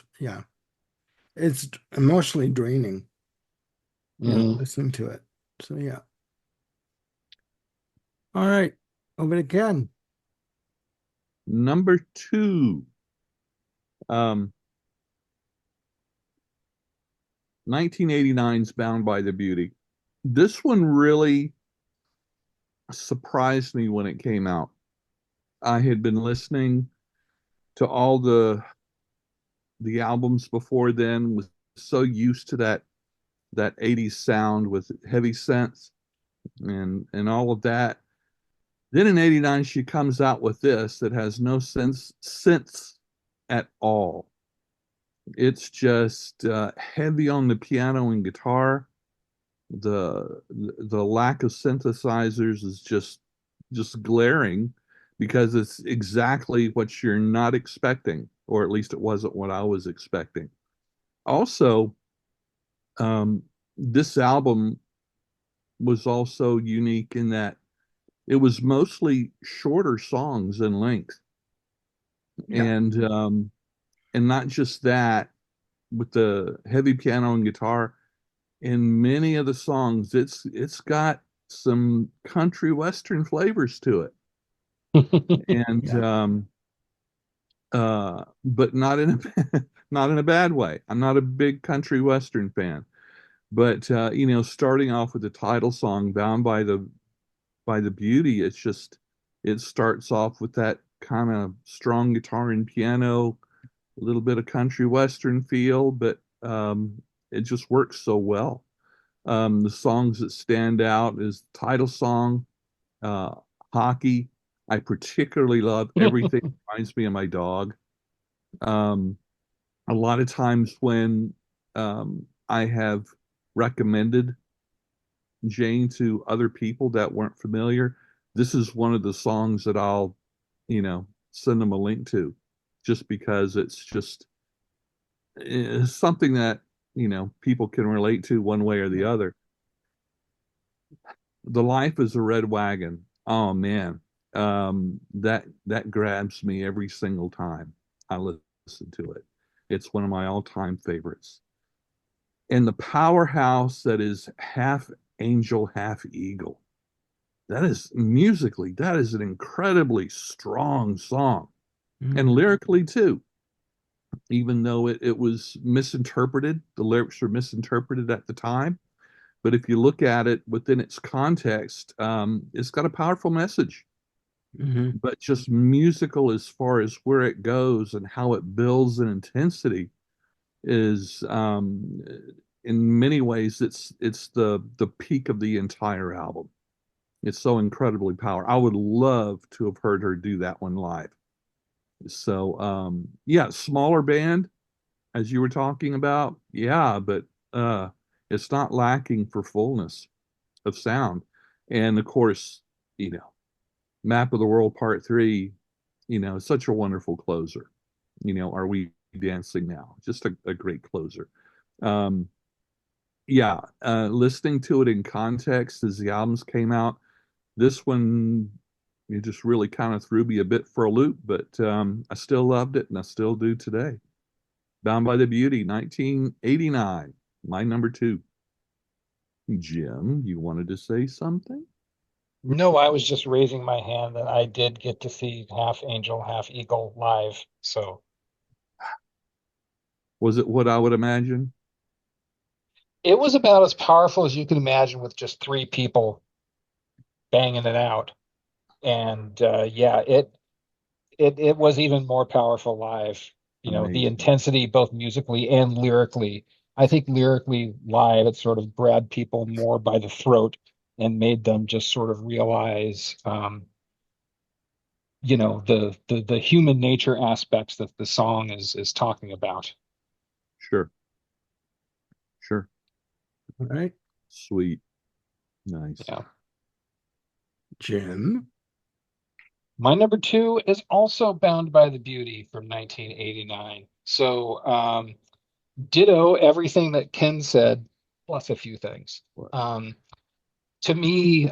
it's emotionally draining, Hmm. listening to it. So yeah. All right, over to Ken. Number two, um, 1989's Bound by the Beauty. This one really surprised me when it came out. I had been listening to all the albums before then, was so used to that 80s sound with heavy synths and all of that. Then in 89 she comes out with this that has no sense at all. It's just heavy on the piano and guitar. The lack of synthesizers is just glaring because it's exactly what you're not expecting, or at least it wasn't what I was expecting. Also, this album was also unique in that it was mostly shorter songs in length, Yeah, and not just that, with the heavy piano and guitar. In many of the songs, it's got some country western flavors to it, and yeah. but not in a not in a bad way. I'm not a big country western fan, but starting off with the title song "Bound by the Beauty," it starts off with that kind of strong guitar and piano, a little bit of country western feel, but it just works so well. The songs that stand out is the title song, uh, Hockey. I particularly love everything that reminds me of my dog. Um, a lot of times when I have recommended Jane to other people that weren't familiar, this is one of the songs that I'll, send them a link to, just because it's something that, people can relate to one way or the other. The Life is a Red Wagon. Oh man, that grabs me every single time I listen to it. It's one of my all-time favorites. And the powerhouse that is half angel, half eagle. That is musically, that is an incredibly strong song. And Mhm. lyrically too, even though it was misinterpreted, the lyrics were misinterpreted at the time. But if you look at it within its context, it's got a powerful message. Mhm. But just musical as far as where it goes and how it builds in intensity is, in many ways, it's the peak of the entire album. It's so incredibly powerful. I would love to have heard her do that one live. So, yeah, smaller band as you were talking about, yeah, but uh, it's not lacking for fullness of sound. And of course, you know, Map of the World Part Three, such a wonderful closer. Are we dancing now? Just a great closer. Um, yeah, listening to it in context as the albums came out, this one it just really kind of threw me a bit for a loop, but I still loved it and I still do today. Bound by the Beauty, 1989, my number two. Jim, you wanted to say something? No, I was just raising my hand that I did get to see Half Angel, Half Eagle live. So Was it what I would imagine? it was about as powerful as you can imagine with just three people banging it out. And yeah, it was even more powerful live. The Amazing. intensity, both musically and lyrically. I think lyrically live, it sort of grabbed people more by the throat and made them just sort of realize, the human nature aspects that the song is talking about. Sure, sure. All right. Sweet. Nice. Yeah. Jim. My number two is also Bound by the Beauty from 1989. So, ditto everything that Ken said, plus a few things. What? To me,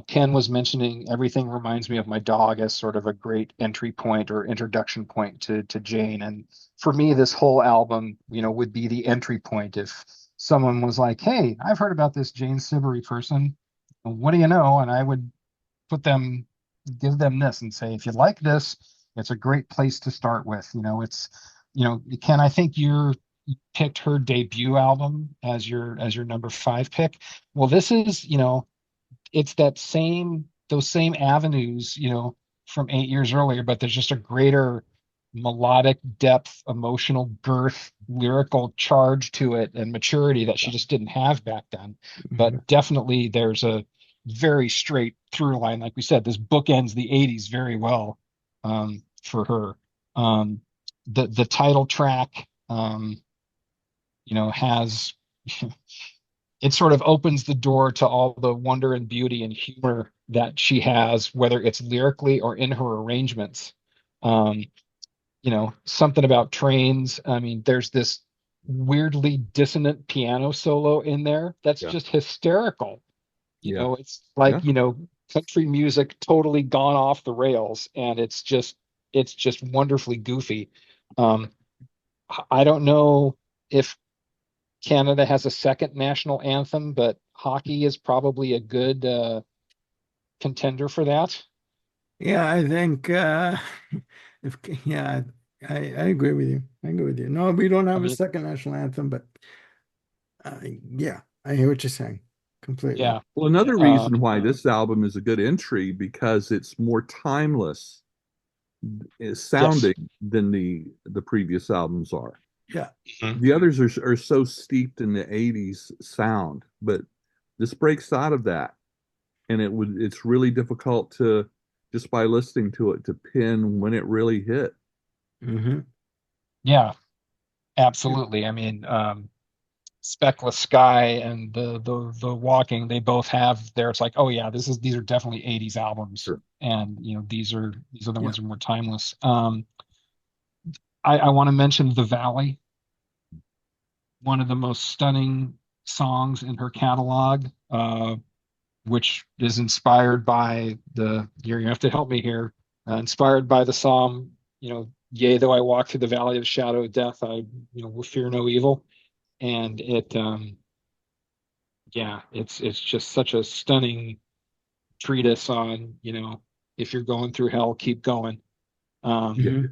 Ken was mentioning everything reminds me of my dog as sort of a great entry point or introduction point to Jane. And for me, this whole album, would be the entry point. If someone was like, "Hey, I've heard about this Jane Siberry person. What do you know?" And I would put them, give them this and say, if you like this, it's a great place to start with. Ken, I think you picked her debut album as your number five pick. Well, this is, it's those same avenues, from 8 years earlier, but there's just a greater melodic depth, emotional girth, lyrical charge to it, and maturity that she just didn't have back then. Mhm. But definitely there's a very straight through line. Like we said, this bookends the 80s very well, for her. The title track, has it sort of opens the door to all the wonder and beauty and humor that she has, whether it's lyrically or in her arrangements. Um, Something about trains. I mean, there's this weirdly dissonant piano solo in there that's Yeah. just hysterical. Yeah. It's Yeah. like, country music totally gone off the rails, and it's just wonderfully goofy. Um, I don't know if Canada has a second national anthem, but hockey is probably a good contender for that. Yeah, I think If yeah, I agree with you. I agree with you. No, we don't I have a mean, second national anthem, but yeah, I hear what you're saying completely. yeah. Well, another Uh, reason why this album is a good entry because it's more timeless yes. sounding than the previous albums are. Yeah. Mhm. The others are so steeped in the 80s sound, but this breaks out of that. And it's really difficult to just by listening to it to pin when it really hit. Hmm. Yeah, absolutely. I mean, Speckless Sky and the Walking, they both have there. It's like, oh yeah, these are definitely 80s albums. Sure. And these are the Yeah. ones that are more timeless. I want to mention The Valley, one of the most stunning songs in her catalog, which is inspired by you're gonna have to help me here, inspired by the Psalm, yea, though I walk through the valley of the shadow of death, will fear no evil. And yeah, it's just such a stunning treatise on, if you're going through hell, keep going. Um, Yeah.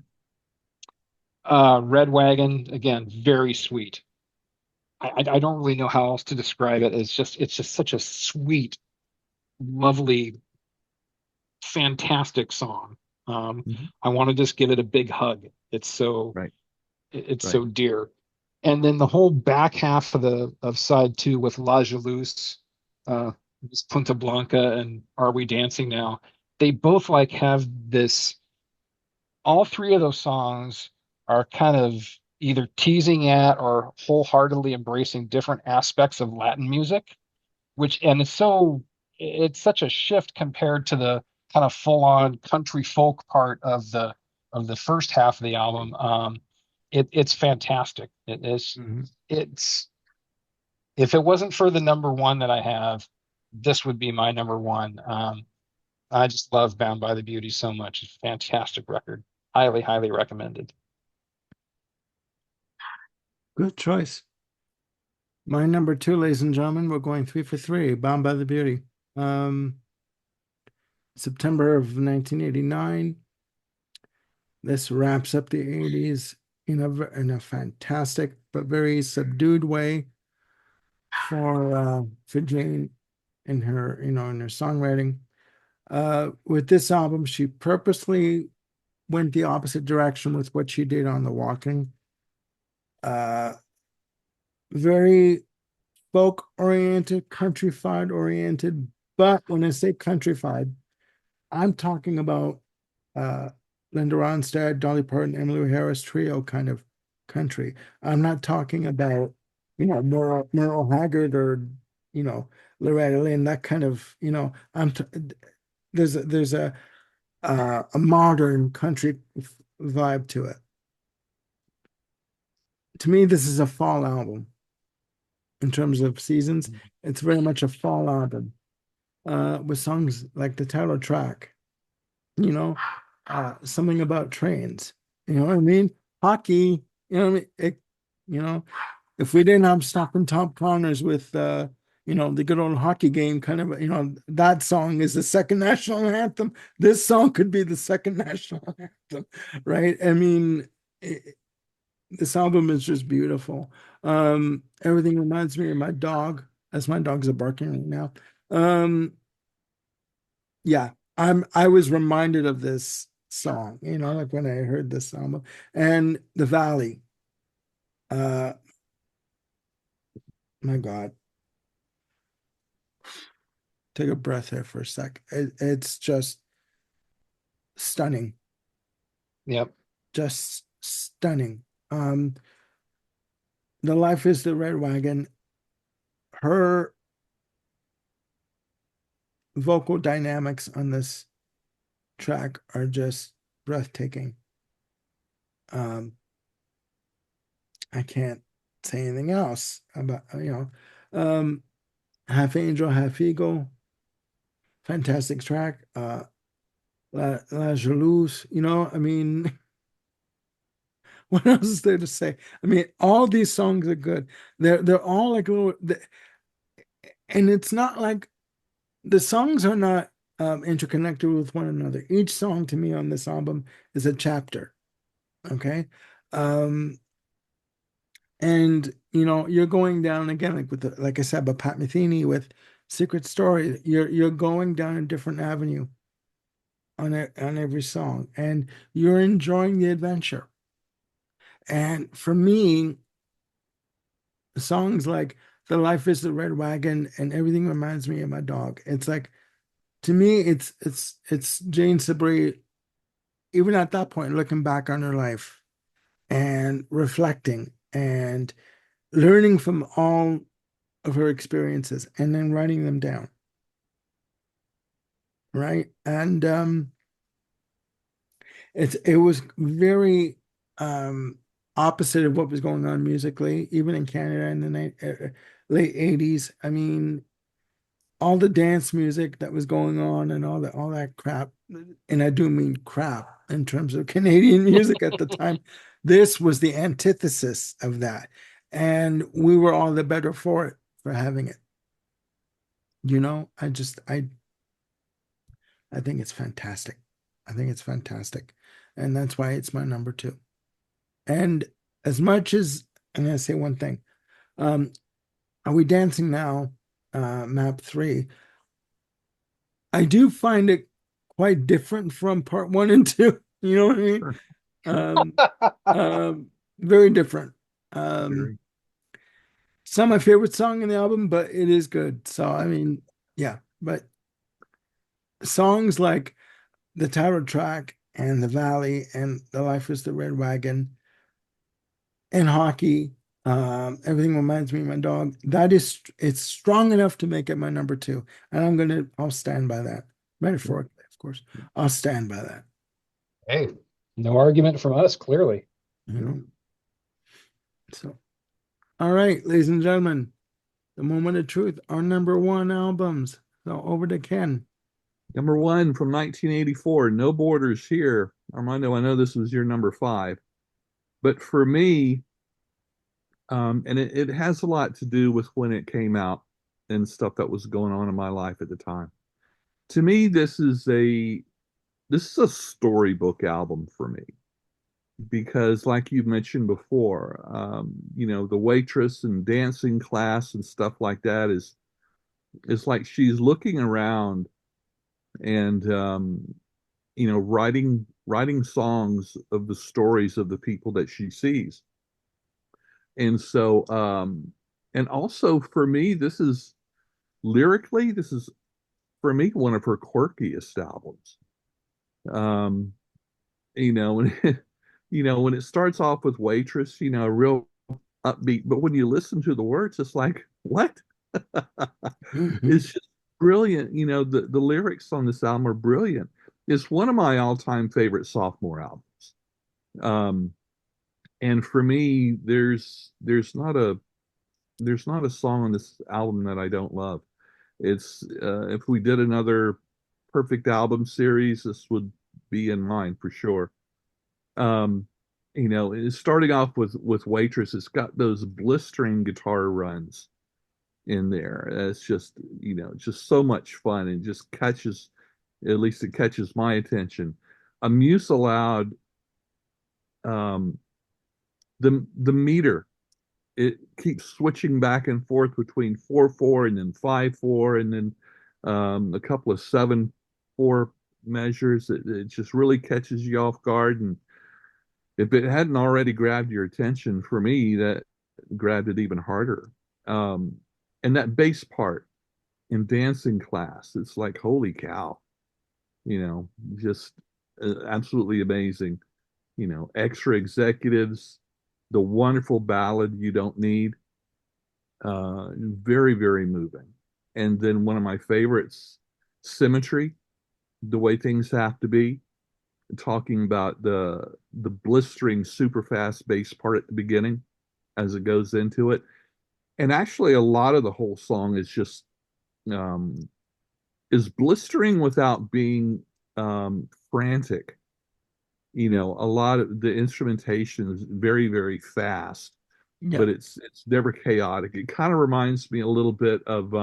Hmm. Red Wagon, again, very sweet. I don't really know how else to describe it. It's just such a sweet, lovely, fantastic song. Mhm. I want to just give it a big hug. Right. It's Right. so dear. And then the whole back half of side two with La Jalouse, uh, this Punta Blanca and Are We Dancing Now? They both like have this. All three of those songs are kind of either teasing at or wholeheartedly embracing different aspects of Latin music, and it's such a shift compared to the kind of full-on country folk part of the first half of the album. It's fantastic. Hmm. It's if it wasn't for the number one that I have, this would be my number one. I just love Bound by the Beauty so much. It's a fantastic record. Highly, highly recommended. Good choice. My number two, ladies and gentlemen, we're going three for three. Bound by the Beauty. Um, September of 1989. This wraps up the 80s in a fantastic but very subdued way for Jane in her in her songwriting. With this album, she purposely went the opposite direction with what she did on The Walking. Uh, very folk oriented, countrified oriented. But when I say countrified, I'm talking about uh, Linda Ronstadt, Dolly Parton, Emmylou Harris trio kind of country. I'm not talking about, Merle Haggard or, you know, Loretta Lynn, that kind of, there's a modern country vibe to it. To me, this is a fall album in terms of seasons. It's very much a fall album with songs like the title track, you know, something about trains. You know what I mean? Hockey, you know what I mean? You know, if we didn't have Stop and Top Corners with, the good old hockey game kind of, that song is the second national anthem. This song could be the second national anthem, right? I mean, this album is just beautiful. Everything reminds me of my dog, as my dogs are barking right now. Um, yeah, I was reminded of this song, like when I heard this album and The Valley. Uh, my God, take a breath here for a sec. It's just stunning, Yep. just stunning. The Life is the Red Wagon. Her vocal dynamics on this track are just breathtaking. Um, I can't say anything else about, Half Angel, Half Eagle, fantastic track. La Jalouse, I mean, what else is there to say? I mean, all these songs are good. They're all like little, and it's not like the songs are not interconnected with one another. Each song to me on this album is a chapter. Okay. Um, and you're going down again, like like I said, but Pat Metheny with Secret Story, you're going down a different avenue on every song, and you're enjoying the adventure. And for me, songs like "The Life Is the Red Wagon" and "Everything Reminds Me of My Dog." It's like, to me, it's Jane Siberry, even at that point, looking back on her life and reflecting and learning from all of her experiences and then writing them down, right? And it was very opposite of what was going on musically, even in Canada in the late 80s. I mean, all the dance music that was going on and all that crap, and I do mean crap in terms of Canadian music at the time. This was the antithesis of that. And we were all the better for it, for having it. I think it's fantastic. I think it's fantastic. And that's why it's my number two. And as much as I'm gonna say one thing, um, Are We Dancing Now? Map three. I do find it quite different from part one and two. You know what I mean? Sure, sure. Um, um, Very different. Um, Very. it's not my favorite song in the album, but it is good. So I mean, yeah. But songs like the title track and the Valley and the Life is the Red Wagon and Hockey, everything reminds me of my dog. It's strong enough to make it my number two, and I'll stand by that. Yeah, Metaphorically, of course, I'll stand by that. Hey, no argument from us, clearly. You yeah. know. So, all right, ladies and gentlemen, the moment of truth, our number one albums. So over to Ken. Number one from 1984, No Borders here. Armando, I know this was your number five, but for me, and it has a lot to do with when it came out and stuff that was going on in my life at the time. To me, this is a storybook album for me because, like you mentioned before, the waitress and dancing class and stuff like that is like she's looking around and writing songs of the stories of the people that she sees. And so and also for me, this is for me one of her quirkiest albums. Um, when when it starts off with waitress, real upbeat, but when you listen to the words, it's like, what? Mhm. It's just brilliant. The lyrics on this album are brilliant. It's one of my all-time favorite sophomore albums. Um, and for me, there's not a song on this album that I don't love. It's if we did another perfect album series, this would be in mine for sure. Um, it's starting off with Waitress. It's got those blistering guitar runs in there. It's just just so much fun and just catches, at least it catches my attention. A Muse Aloud, um, the meter, it keeps switching back and forth between 4/4 and then 5/4 and then a couple of 7/4 measures. It just really catches you off guard. And if it hadn't already grabbed your attention, for me, that grabbed it even harder. Um, and that bass part in dancing class, it's like, holy cow, just absolutely amazing. Extra executives, the wonderful ballad You Don't Need, very, very moving. And then one of my favorites, Symmetry, The Way Things Have to Be, talking about the blistering super fast bass part at the beginning as it goes into it. And actually a lot of the whole song um is blistering without being frantic. A lot of the instrumentation is very, very fast, Yeah. but it's never chaotic. It kind of reminds me a little bit of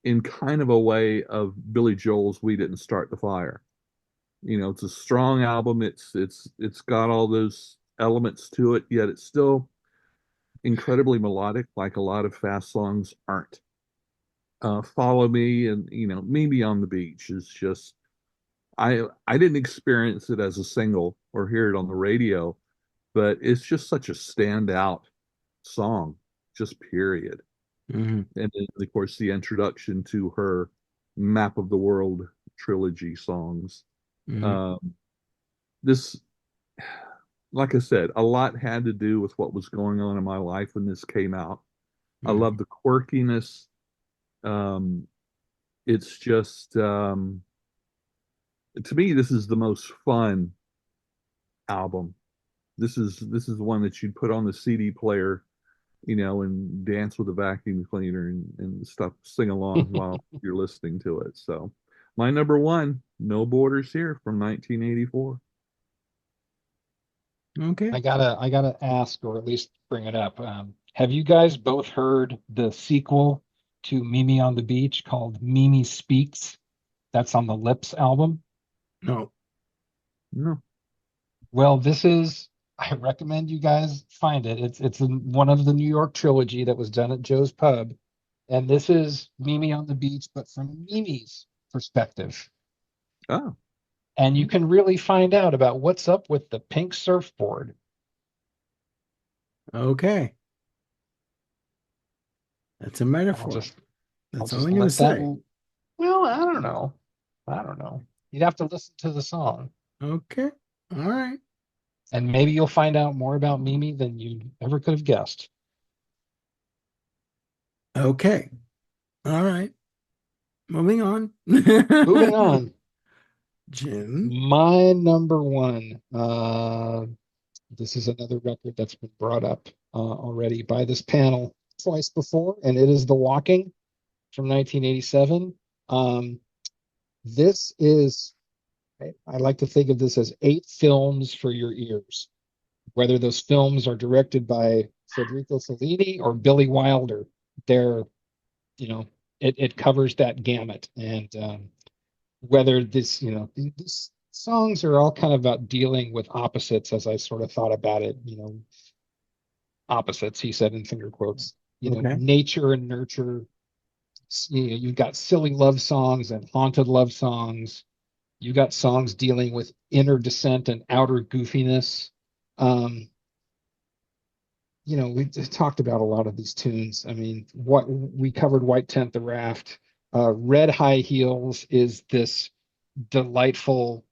in kind of a way of Billy Joel's "We Didn't Start the Fire." It's a strong album. It's got all those elements to it, yet it's still incredibly melodic, like a lot of fast songs aren't. Follow Me and Me Me on the Beach is just I didn't experience it as a single or hear it on the radio, but it's just such a standout song, just period. Hmm. And then, of course, the introduction to her Map of the World trilogy songs. Hmm. Um, this, like I said, a lot had to do with what was going on in my life when this came out. I love Hmm. the quirkiness. Um, it's just, to me, this is the most fun album. This is one that you'd put on the CD player, and dance with a vacuum cleaner and stuff, sing along while you're listening to it. So my number one, No Borders Here from 1984. Okay. I gotta ask, or at least bring it up. Have you guys both heard the sequel to Mimi on the Beach called Mimi Speaks? That's on the Lips album. No. No. Well, I recommend you guys find it. One of the New York trilogy that was done at Joe's Pub, and this is Mimi on the Beach, but from Mimi's perspective. Oh, And you can really find out about what's up with the pink surfboard. Okay. That's a I'll metaphor. just I'll That's all just I'm going to let that. say. Well, I don't know. I don't know. You'd have to listen to the song, Okay. All right. and maybe you'll find out more about Mimi than you ever could have guessed. Okay. All right. Moving on. Moving on. Jim. My number one. This is another record that's been brought up already by this panel twice before, and it is The Walking from 1987. Um, this is, I like to think of this as 8 films for your ears, whether those films are directed by Federico Fellini or Billy Wilder. They're, you know, it covers that gamut. And whether these songs are all kind of about dealing with opposites, as I sort of thought about it, opposites, he said in finger quotes, Okay. nature and nurture. You've got silly love songs and haunted love songs. You got songs dealing with inner dissent and outer goofiness. Um, we talked about a lot of these tunes. I mean, what we covered White Tent the Raft. Red High Heels is this delightful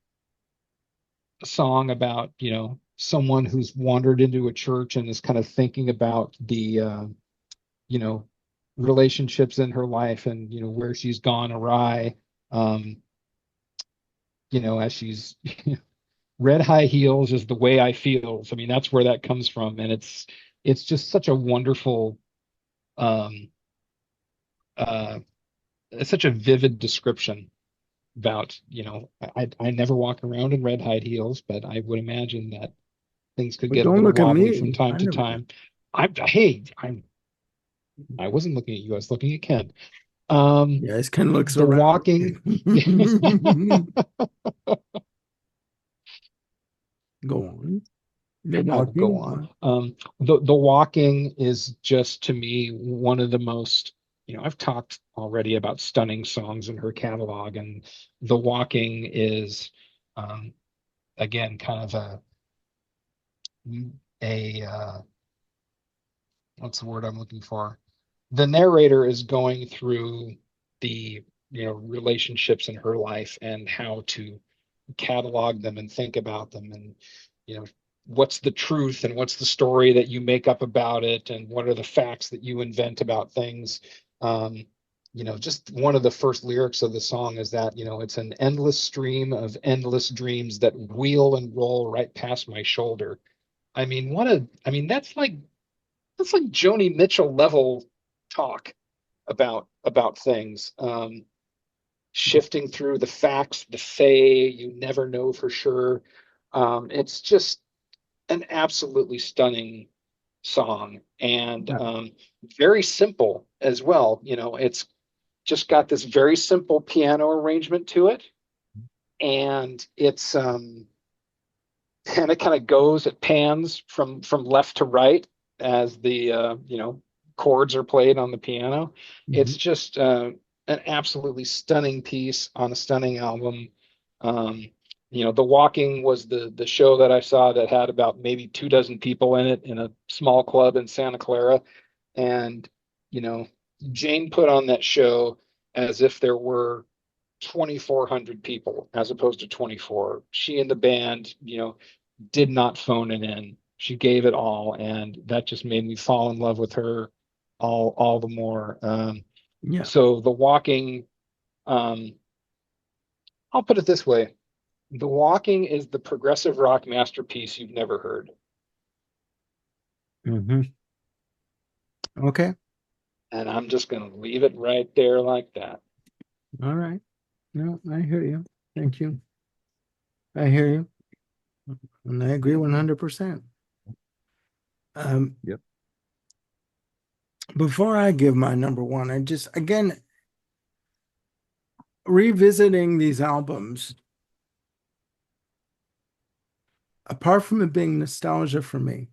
song about, someone who's wandered into a church and is kind of thinking about the you know, relationships in her life and, where she's gone awry. Um, as she's red high heels is the way I feels. I mean, that's where that comes from. And it's just such a wonderful, um, uh, it's such a vivid description about, I never walk around in red high heels, but I would imagine that things could But get a don't little look at wobbly from me. time I to never time. I wasn't looking at you. I was looking at Ken. Um, Yeah, this kind of looks the around. walking, Go on. The I will go walking on. one. The walking is just to me one of the most, I've talked already about stunning songs in her catalog, and the walking is, um, again, kind of a what's the word I'm looking for? The narrator is going through the, relationships in her life and how to catalog them and think about them, and you know what's the truth and what's the story that you make up about it, and what are the facts that you invent about things. um, just one of the first lyrics of the song is that, it's an endless stream of endless dreams that wheel and roll right past my shoulder. I mean, that's like Joni Mitchell level talk about things. Shifting through the facts, the fey, you never know for sure. It's just an absolutely stunning song, and Yeah. very simple as well. just got this very simple piano arrangement to it, and it's and it kind of goes, it pans from left to right as the chords are played on the piano. It's Mhm. just an absolutely stunning piece on a stunning album. um The Walking was the show that I saw that had about maybe 2 dozen people in it in a small club in Santa Clara. And you know Jane put on that show as if there were 2,400 people as opposed to 24. She and the band, did not phone it in. She gave it all, and that just made me fall in love with her all the more. Yeah. So The Walking, um, I'll put it this way: The Walking is the progressive rock masterpiece you've never heard, Hmm. Okay. and I'm just going to leave it right there like that. All right. No, I hear you. Thank you. I hear you. And I agree 100%. Um, Yep. before I give my number one, I just, again, revisiting these albums, apart from it being nostalgia for me,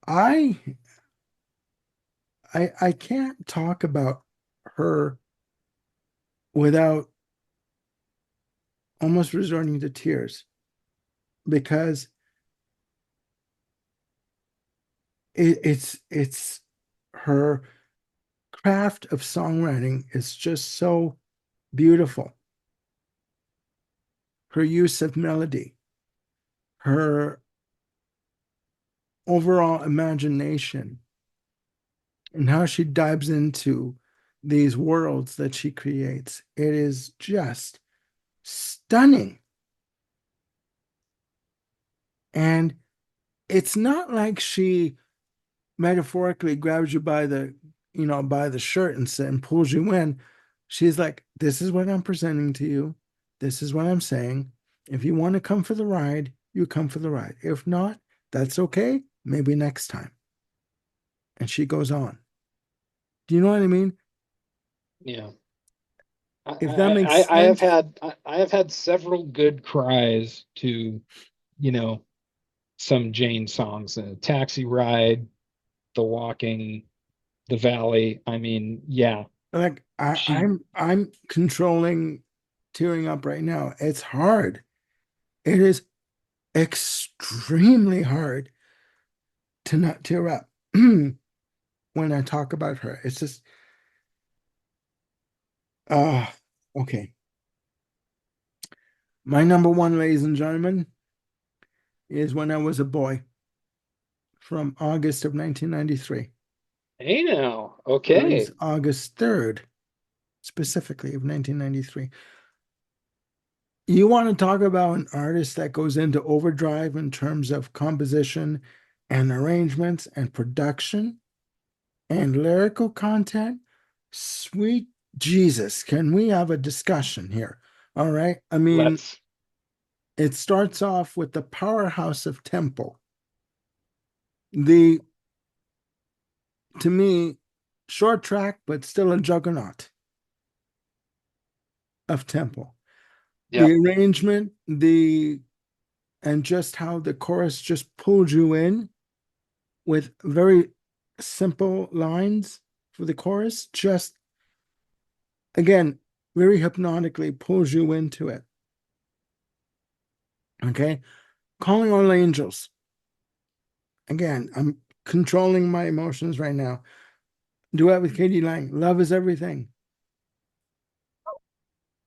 I I can't talk about her without almost resorting to tears because it's her craft of songwriting is just so beautiful. Her use of melody, her overall imagination, and how she dives into these worlds that she creates. It is just stunning. And it's not like she metaphorically grabs you by the shirt and pulls you in. She's like, this is what I'm presenting to you. This is what I'm saying. If you want to come for the ride, you come for the ride. If not, that's okay. Maybe next time. And she goes on. Do you know what I mean? Yeah. If that makes sense. I have had several good cries to, you know, some Jane songs, Taxi Ride, The Walking, The Valley. I mean, yeah, Like she, I'm controlling tearing up right now. It's hard. It is extremely hard to not tear up when I talk about her. It's just uh okay. My number one, ladies and gentlemen, is When I Was a Boy from August of 1993. hey now, Released okay, August 3rd, specifically of 1993. You want to talk about an artist that goes into overdrive in terms of composition and arrangements and production and lyrical content? Sweet Jesus, can we have a discussion here? All right. I mean, let's, it starts off with the powerhouse of tempo. The, to me, short track, but still a juggernaut of tempo. The yep, arrangement, and just how the chorus just pulled you in with very simple lines for the chorus, just again, very hypnotically pulls you into it. Okay. Calling All Angels. Again, I'm controlling my emotions right now. Duet with Katie Lang. Love is everything. I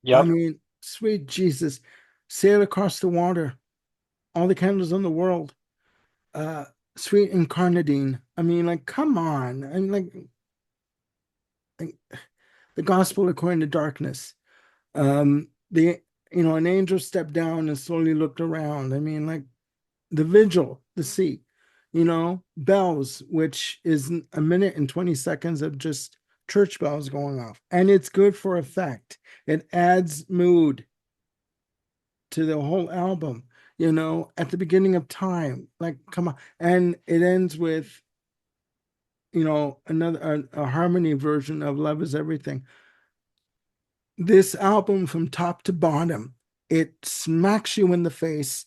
yep, mean, sweet Jesus. Sail across the water. All the candles in the world. Uh, Sweet Incarnadine. I mean, like, come on. I mean, like the gospel according to darkness. The an angel stepped down and slowly looked around. I mean, like the vigil, the sea, bells, which is a minute and 20 seconds of just church bells going off. And it's good for effect. It adds mood to the whole album, at the beginning of time. Like, come on. And it ends with another a harmony version of Love Is Everything. This album from top to bottom, it smacks you in the face,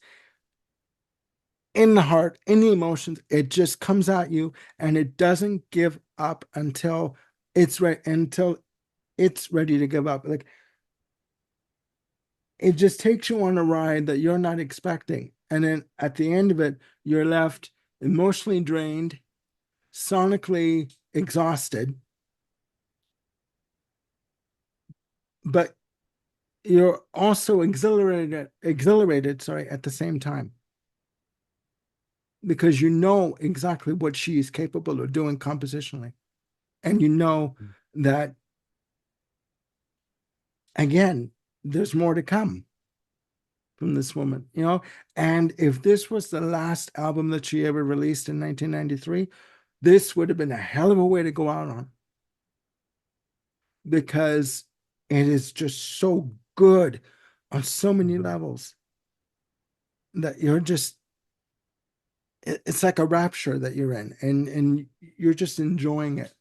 in the heart, in the emotions. It just comes at you and it doesn't give up until it's ready to give up. Like it just takes you on a ride that you're not expecting. And then at the end of it, you're left emotionally drained, sonically exhausted, but you're also exhilarated, sorry, at the same time, because you know exactly what she is capable of doing compositionally. And you know that again, there's more to come from this woman. And if this was the last album that she ever released in 1993, this would have been a hell of a way to go out on, because it is just so good on so many Mhm. levels that it's like a rapture that you're in, and you're just enjoying it,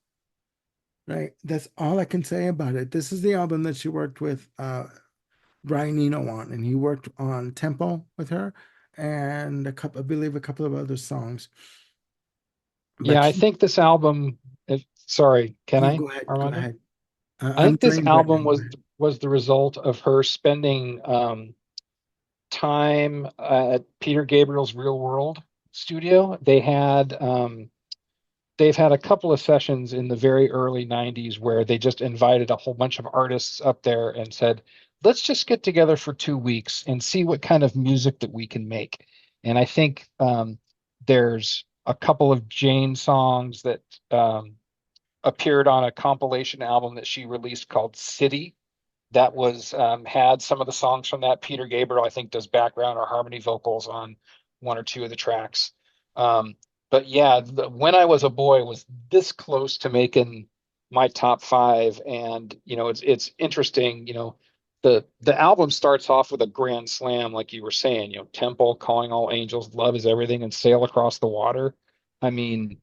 right? That's all I can say about it. This is the album that she worked with Brian Eno on, and he worked on Tempo with her and I believe a couple of other songs. Yeah, But I think this album, sorry, can you I, go ahead, go Armando? ahead. I I'm think this drained right now. album Go ahead. was the result of her spending time at Peter Gabriel's Real World studio. They've had a couple of sessions in the very early 90s where they just invited a whole bunch of artists up there and said, let's just get together for 2 weeks and see what kind of music that we can make. And I think there's a couple of Jane songs that appeared on a compilation album that she released called City, that was had some of the songs from that. Peter Gabriel, I think, does background or harmony vocals on one or two of the tracks. Um, but yeah, When I Was a Boy was this close to making my top five, and it's interesting. The album starts off with a grand slam, like you were saying. Temple, Calling All Angels, Love Is Everything, and Sail Across the Water. I mean,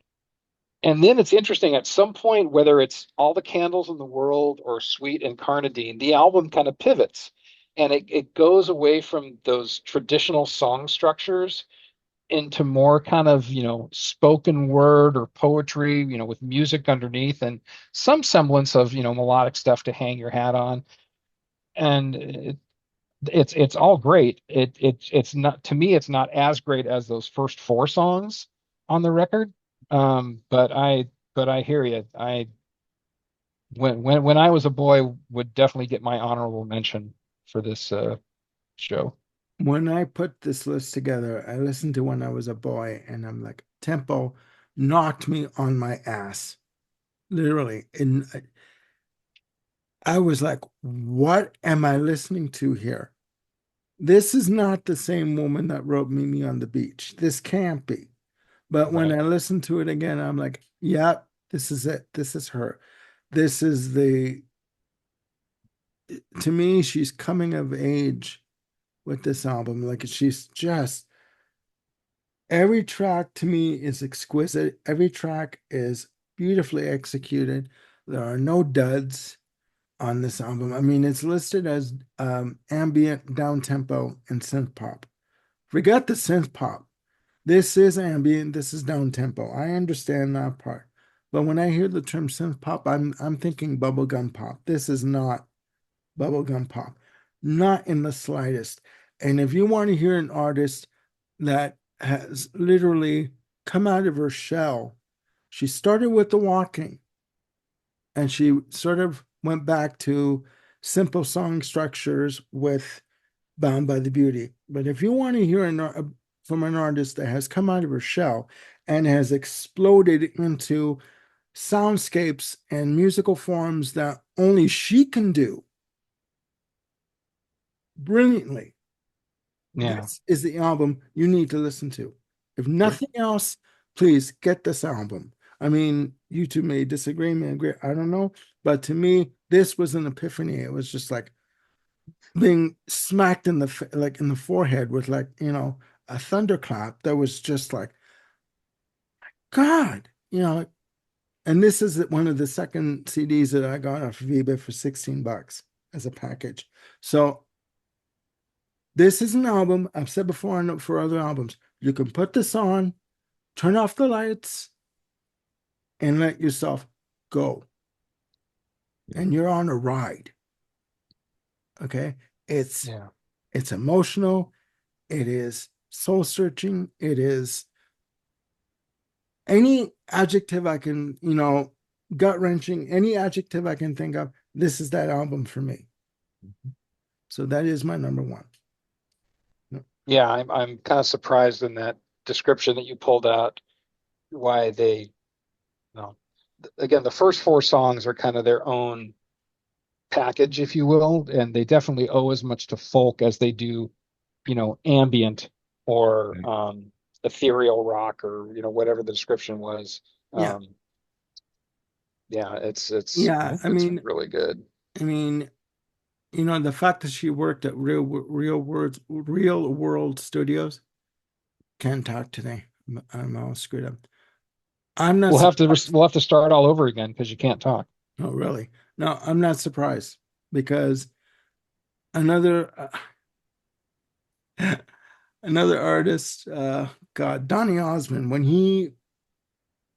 and then it's interesting at some point, whether it's All the Candles in the World or Sweet Incarnadine, the album kind of pivots and it goes away from those traditional song structures into more kind of, spoken word or poetry, with music underneath and some semblance of, melodic stuff to hang your hat on. And it's all great. It's not, to me, it's not as great as those first four songs on the record. But I hear you. When I was a boy would definitely get my honorable mention for this show. When I put this list together, I listened to When I Was a Boy, and I'm like, Tempo knocked me on my ass, literally. And I was like, what am I listening to here? This is not the same woman that wrote Meet Me on the Beach. This can't be. But when Right. I listened to it again, I'm like, yeah, this is it. This is her. This is to me, she's coming of age with this album. Like she's just, every track to me is exquisite. Every track is beautifully executed. There are no duds on this album. I mean, it's listed as ambient, down tempo, and synth pop. Forget the synth pop. This is ambient, this is down tempo. I understand that part. But when I hear the term synth pop, I'm thinking bubblegum pop. This is not bubblegum pop. Not in the slightest. And if you want to hear an artist that has literally come out of her shell, she started with the walking and she sort of went back to simple song structures with Bound by the Beauty. But if you want to hear from an artist that has come out of her shell and has exploded into soundscapes and musical forms that only she can do brilliantly, Yeah. this is the album you need to listen to. If Yep. nothing else, please get this album. I mean, you two may disagree, may agree, I don't know. But to me, this was an epiphany. It was just like being smacked in the forehead with a thunderclap that was just like God, And this is one of the second CDs that I got off of eBay for $16 as a package. So this is an album. I've said before I know for other albums, you can put this on, turn off the lights, and let yourself go. And you're on a ride. Okay. It's Yeah. it's emotional. It is soul searching. It is any adjective I can, gut wrenching, any adjective I can think of. This is that album for me. So that is my number one. Yeah, I'm kind of surprised in that description that you pulled out why they, no. Again, the first four songs are kind of their own package, if you will, and they definitely owe as much to folk as they do, ambient or Okay. ethereal rock or whatever the description was. Yeah. Um, yeah, it's Yeah. it's really good. I mean, the fact that she worked at real world studios, can't talk today. I'm all screwed up. I'm not surprised. We'll have to start all over again because you can't talk. Oh, really? No, I'm not surprised because another another artist, God, Donny Osmond, when he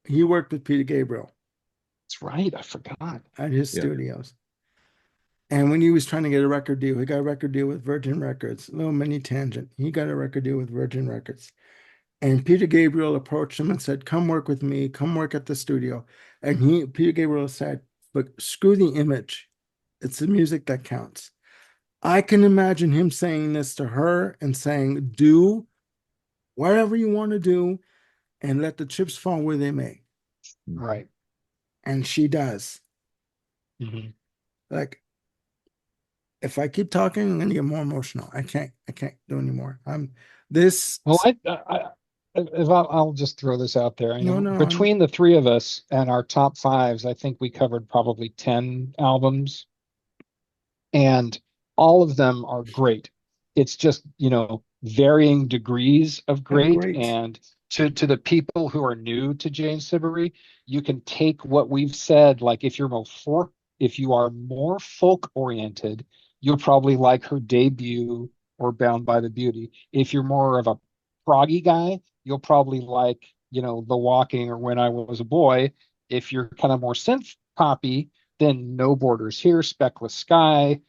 worked with Peter Gabriel That's right. I forgot. at his Yeah. studios. And when he was trying to get a record deal, he got a record deal with Virgin Records. A little mini tangent. He got a record deal with Virgin Records. And Peter Gabriel approached him and said, "Come work with me, come work at the studio." And Peter Gabriel said, "But screw the image. It's the music that counts." I can imagine him saying this to her and saying, "Do whatever you want to do and let the chips fall where they may." Right. And she does. Hmm. Like, if I keep talking, I'm gonna get more emotional. I can't do anymore. I'm this Well, if I'll just throw this out there. no, no, Between the three of us and our top fives, I think we covered probably 10 albums, and all of them are great. It's just, varying degrees of I'm great. great. And to the people who are new to Jane Siberry, you can take what we've said, like if you are more folk oriented, you'll probably like her debut or Bound by the Beauty. If you're more of a proggy guy, you'll probably like, The Walking or When I Was a Boy. If you're kind of more synth poppy, then No Borders Here, Speckless Sky.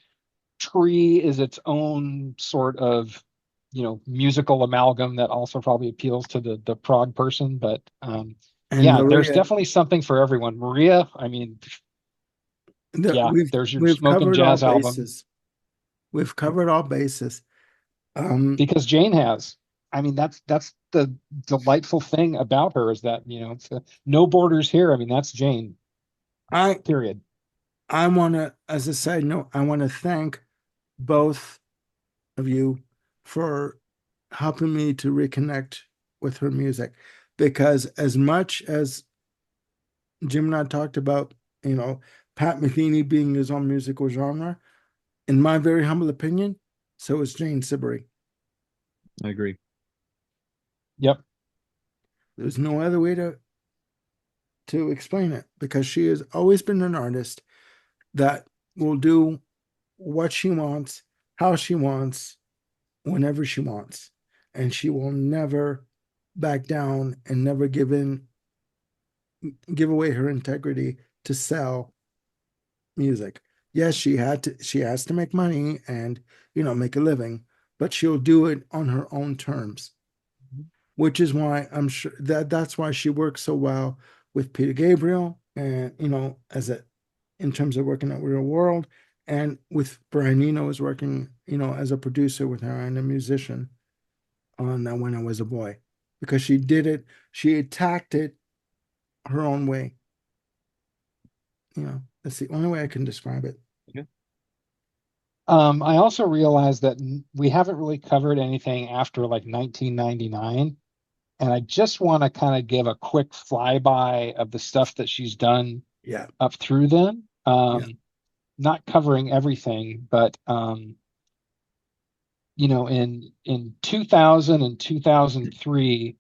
Tree is its own sort of, musical amalgam that also probably appeals to the prog person. But And yeah, there's Maria, definitely something for everyone. Maria, I mean, yeah, we've there's your we've smoking covered all jazz album bases. We've covered all bases. Um, because Jane has. I mean, that's the delightful thing about her is that, it's no borders here. I mean, that's Jane, I period. I want to, as a side note, I want to thank both of you for helping me to reconnect with her music, because as much as Jim and I talked about, you know, Pat Metheny being his own musical genre, in my very humble opinion, so is Jane Siberry. I agree. Yep. There's no other way to explain it, because she has always been an artist that will do what she wants, how she wants, whenever she wants. And she will never back down and never give away her integrity to sell music. Yes, she has to make money and, make a living, but she'll do it on her own terms, which is why I'm sure that's why she works so well with Peter Gabriel, and as a in terms of working at Real World, and with Brian Eno is working, as a producer with her and a musician on When I Was a Boy, because she attacked it her own way. That's the only way I can describe it. Okay. I also realized that we haven't really covered anything after like 1999. And I just want to kind of give a quick flyby of the stuff that she's done Yeah, up through then. yeah. Not covering everything, but in 2000 and 2003,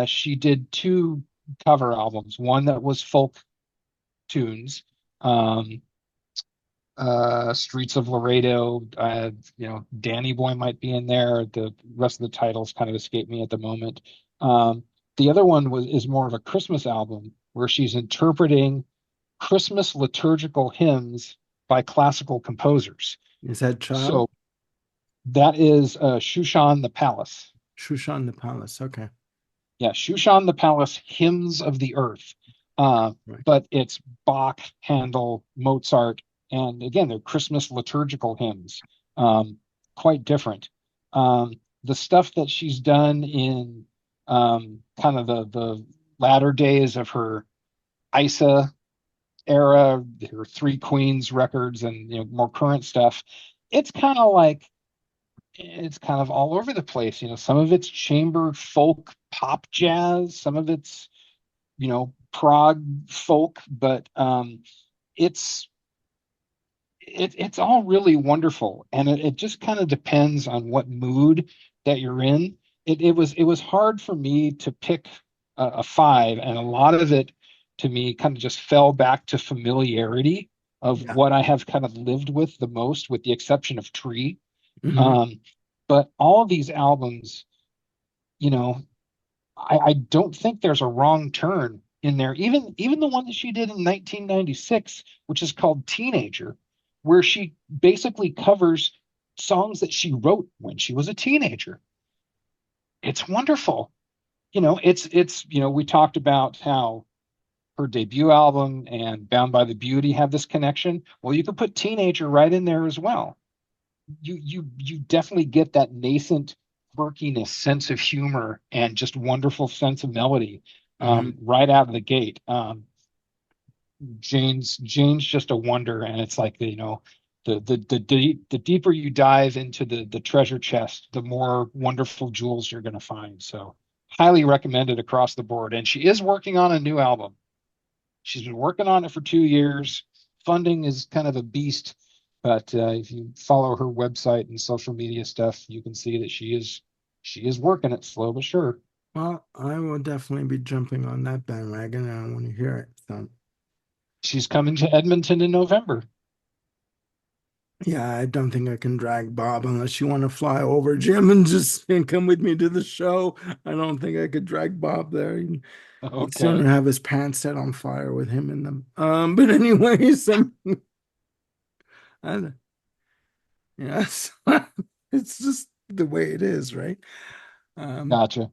she did two cover albums. One that was folk tunes. Um, Streets of Laredo, Danny Boy might be in there. The rest of the titles kind of escape me at the moment. The other one is more of a Christmas album where she's interpreting Christmas liturgical hymns by classical composers. Is that Child? So that is Shushan the Palace. Shushan the Palace. Okay. Yeah, Shushan the Palace, Hymns of the Earth. Uh, Right. but it's Bach, Handel, Mozart, and again, they're Christmas liturgical hymns. Um, Quite different. The stuff that she's done in kind of the latter days of her Isa era, her Three Queens records, and more current stuff, it's kind of like it's kind of all over the place. Some of it's chamber folk pop jazz, some of it's, prog folk, but it's it's all really wonderful. And it just kind of depends on what mood that you're in. It was hard for me to pick a five, and a lot of it to me kind of just fell back to familiarity of Yeah. what I have kind of lived with the most, with the exception of Tree. Hmm. Um, but all of these albums, you know, I don't think there's a wrong turn in there. Even the one that she did in 1996, which is called Teenager, where she basically covers songs that she wrote when she was a teenager. It's wonderful. We talked about how her debut album and Bound by the Beauty have this connection. Well, you could put Teenager right in there as well. You definitely get that nascent quirkiness, sense of humor, and just wonderful sense of melody Hmm. right out of the gate. Jane's just a wonder, and it's like the deeper you dive into the treasure chest, the more wonderful jewels you're going to find. So highly recommended across the board. And she is working on a new album. She's been working on it for 2 years. Funding is kind of a beast, but if you follow her website and social media stuff, you can see that she is working it slow but sure. Well, I will definitely be jumping on that bandwagon and I want to hear it. So, She's coming to Edmonton in November. yeah, I don't think I can drag Bob unless you want to fly over, Jim, and just and come with me to the show. I don't think I could drag Bob there. He'd sooner Okay, have his pants set on fire with him in them. But anyways, I, yes, it's just the way it is, right? Um, gotcha.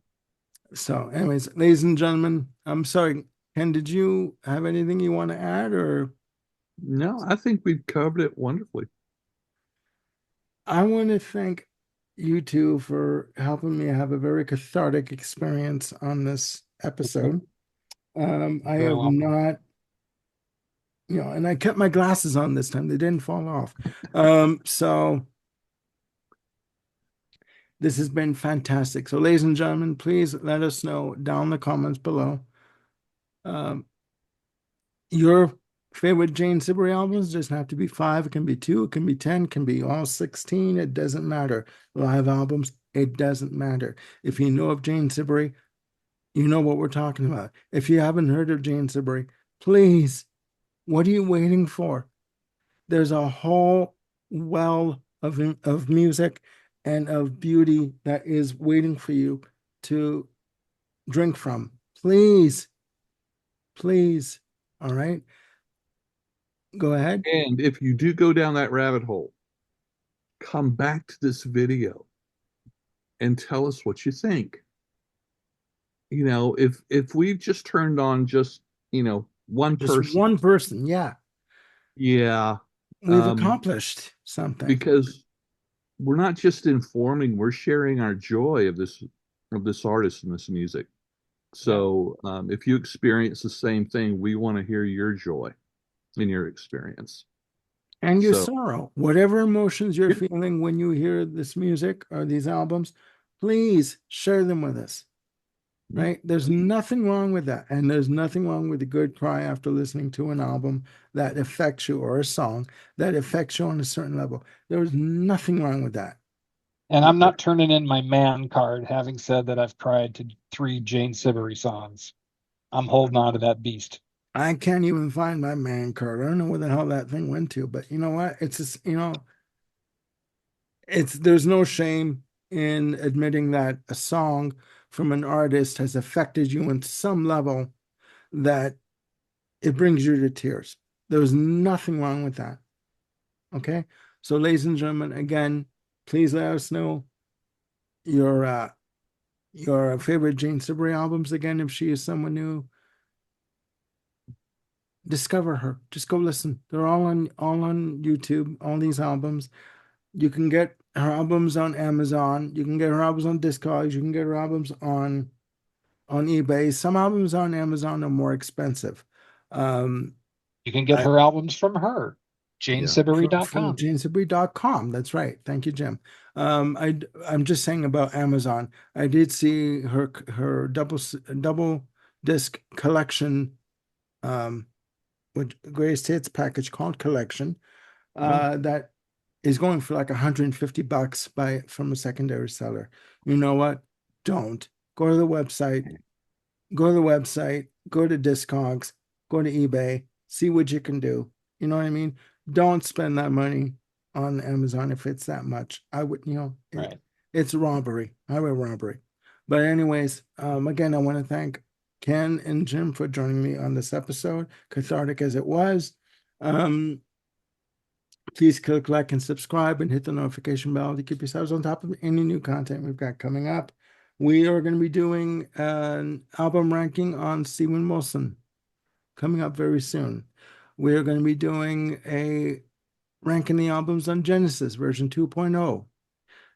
so anyways, ladies and gentlemen, I'm sorry, Ken, did you have anything you want to add, or No, I think we've covered it wonderfully. I want to thank you two for helping me have a very cathartic experience on this episode. I Very have welcome. not, and I kept my glasses on this time. They didn't fall off. So this has been fantastic. So, ladies and gentlemen, please let us know down in the comments below. Um, your favorite Jane Siberry albums doesn't have to be five, it can be two, it can be 10, it can be all 16. It doesn't matter. Live albums, it doesn't matter. If you know of Jane Siberry, you know what we're talking about. If you haven't heard of Jane Siberry, please, what are you waiting for? There's a whole well of music and of beauty that is waiting for you to drink from. Please, please. All right, go ahead. And if you do go down that rabbit hole, come back to this video and tell us what you think. If we've just turned on just, one Just person, one person. Yeah, yeah, we've um, accomplished something. because we're not just informing, we're sharing our joy of this artist and this music. Yeah. So if you experience the same thing, we want to hear your joy in your experience. And your So sorrow, whatever emotions you're yeah, feeling when you hear this music or these albums, please share them with us. yeah, Right? There's nothing wrong with that. And there's nothing wrong with a good cry after listening to an album that affects you or a song that affects you on a certain level. There is nothing wrong with that. And I'm not turning in my man card, having said that I've cried to three Jane Siberry songs. I'm holding on to that beast. I can't even find my man card. I don't know where the hell that thing went to, but you know what? It's just, there's no shame in admitting that a song from an artist has affected you on some level that it brings you to tears. There's nothing wrong with that. Okay. So, ladies and gentlemen, again, please let us know your favorite Jane Siberry albums again. If she is someone new, discover her. Just go listen. They're all on YouTube, all these albums. You can get her albums on Amazon. You can get her albums on Discogs. You can get her albums on eBay. Some albums on Amazon are more expensive. Um, You can get I her albums from her, Yeah. from janesiberry.com. janesiberry.com. That's right. Thank you, Jim. I'm just saying about Amazon. I did see her double disc collection, um, with greatest hits package called Collection, Oh, that is going for like $150 from a secondary seller. You know what? Don't go to the website. Go to Discogs, go to eBay, see what you can do. You know what I mean? Don't spend that money on Amazon if it's that much. I would, Right. it's robbery, highway robbery. But anyways, again, I want to thank Ken and Jim for joining me on this episode, cathartic as it was. Um, Please click like and subscribe and hit the notification bell to keep yourselves on top of any new content we've got coming up. We are going to be doing an album ranking on Steven Wilson coming up very soon. We are going to be doing a ranking the albums on Genesis version 2.0.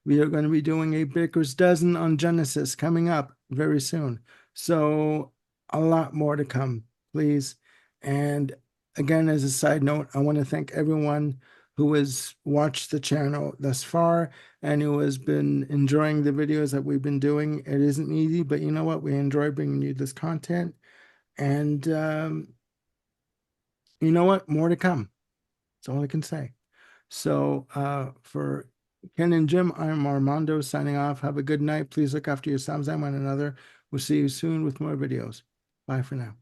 We are going to be doing a Baker's Dozen on Genesis coming up very soon. So, a lot more to come, please. And again, as a side note, I want to thank everyone who has watched the channel thus far and who has been enjoying the videos that we've been doing. It isn't easy, but you know what? We enjoy bringing you this content. And you know what? More to come. That's all I can say. So, for Ken and Jim, I'm Armando signing off. Have a good night. Please look after yourselves and one another. We'll see you soon with more videos. Bye for now.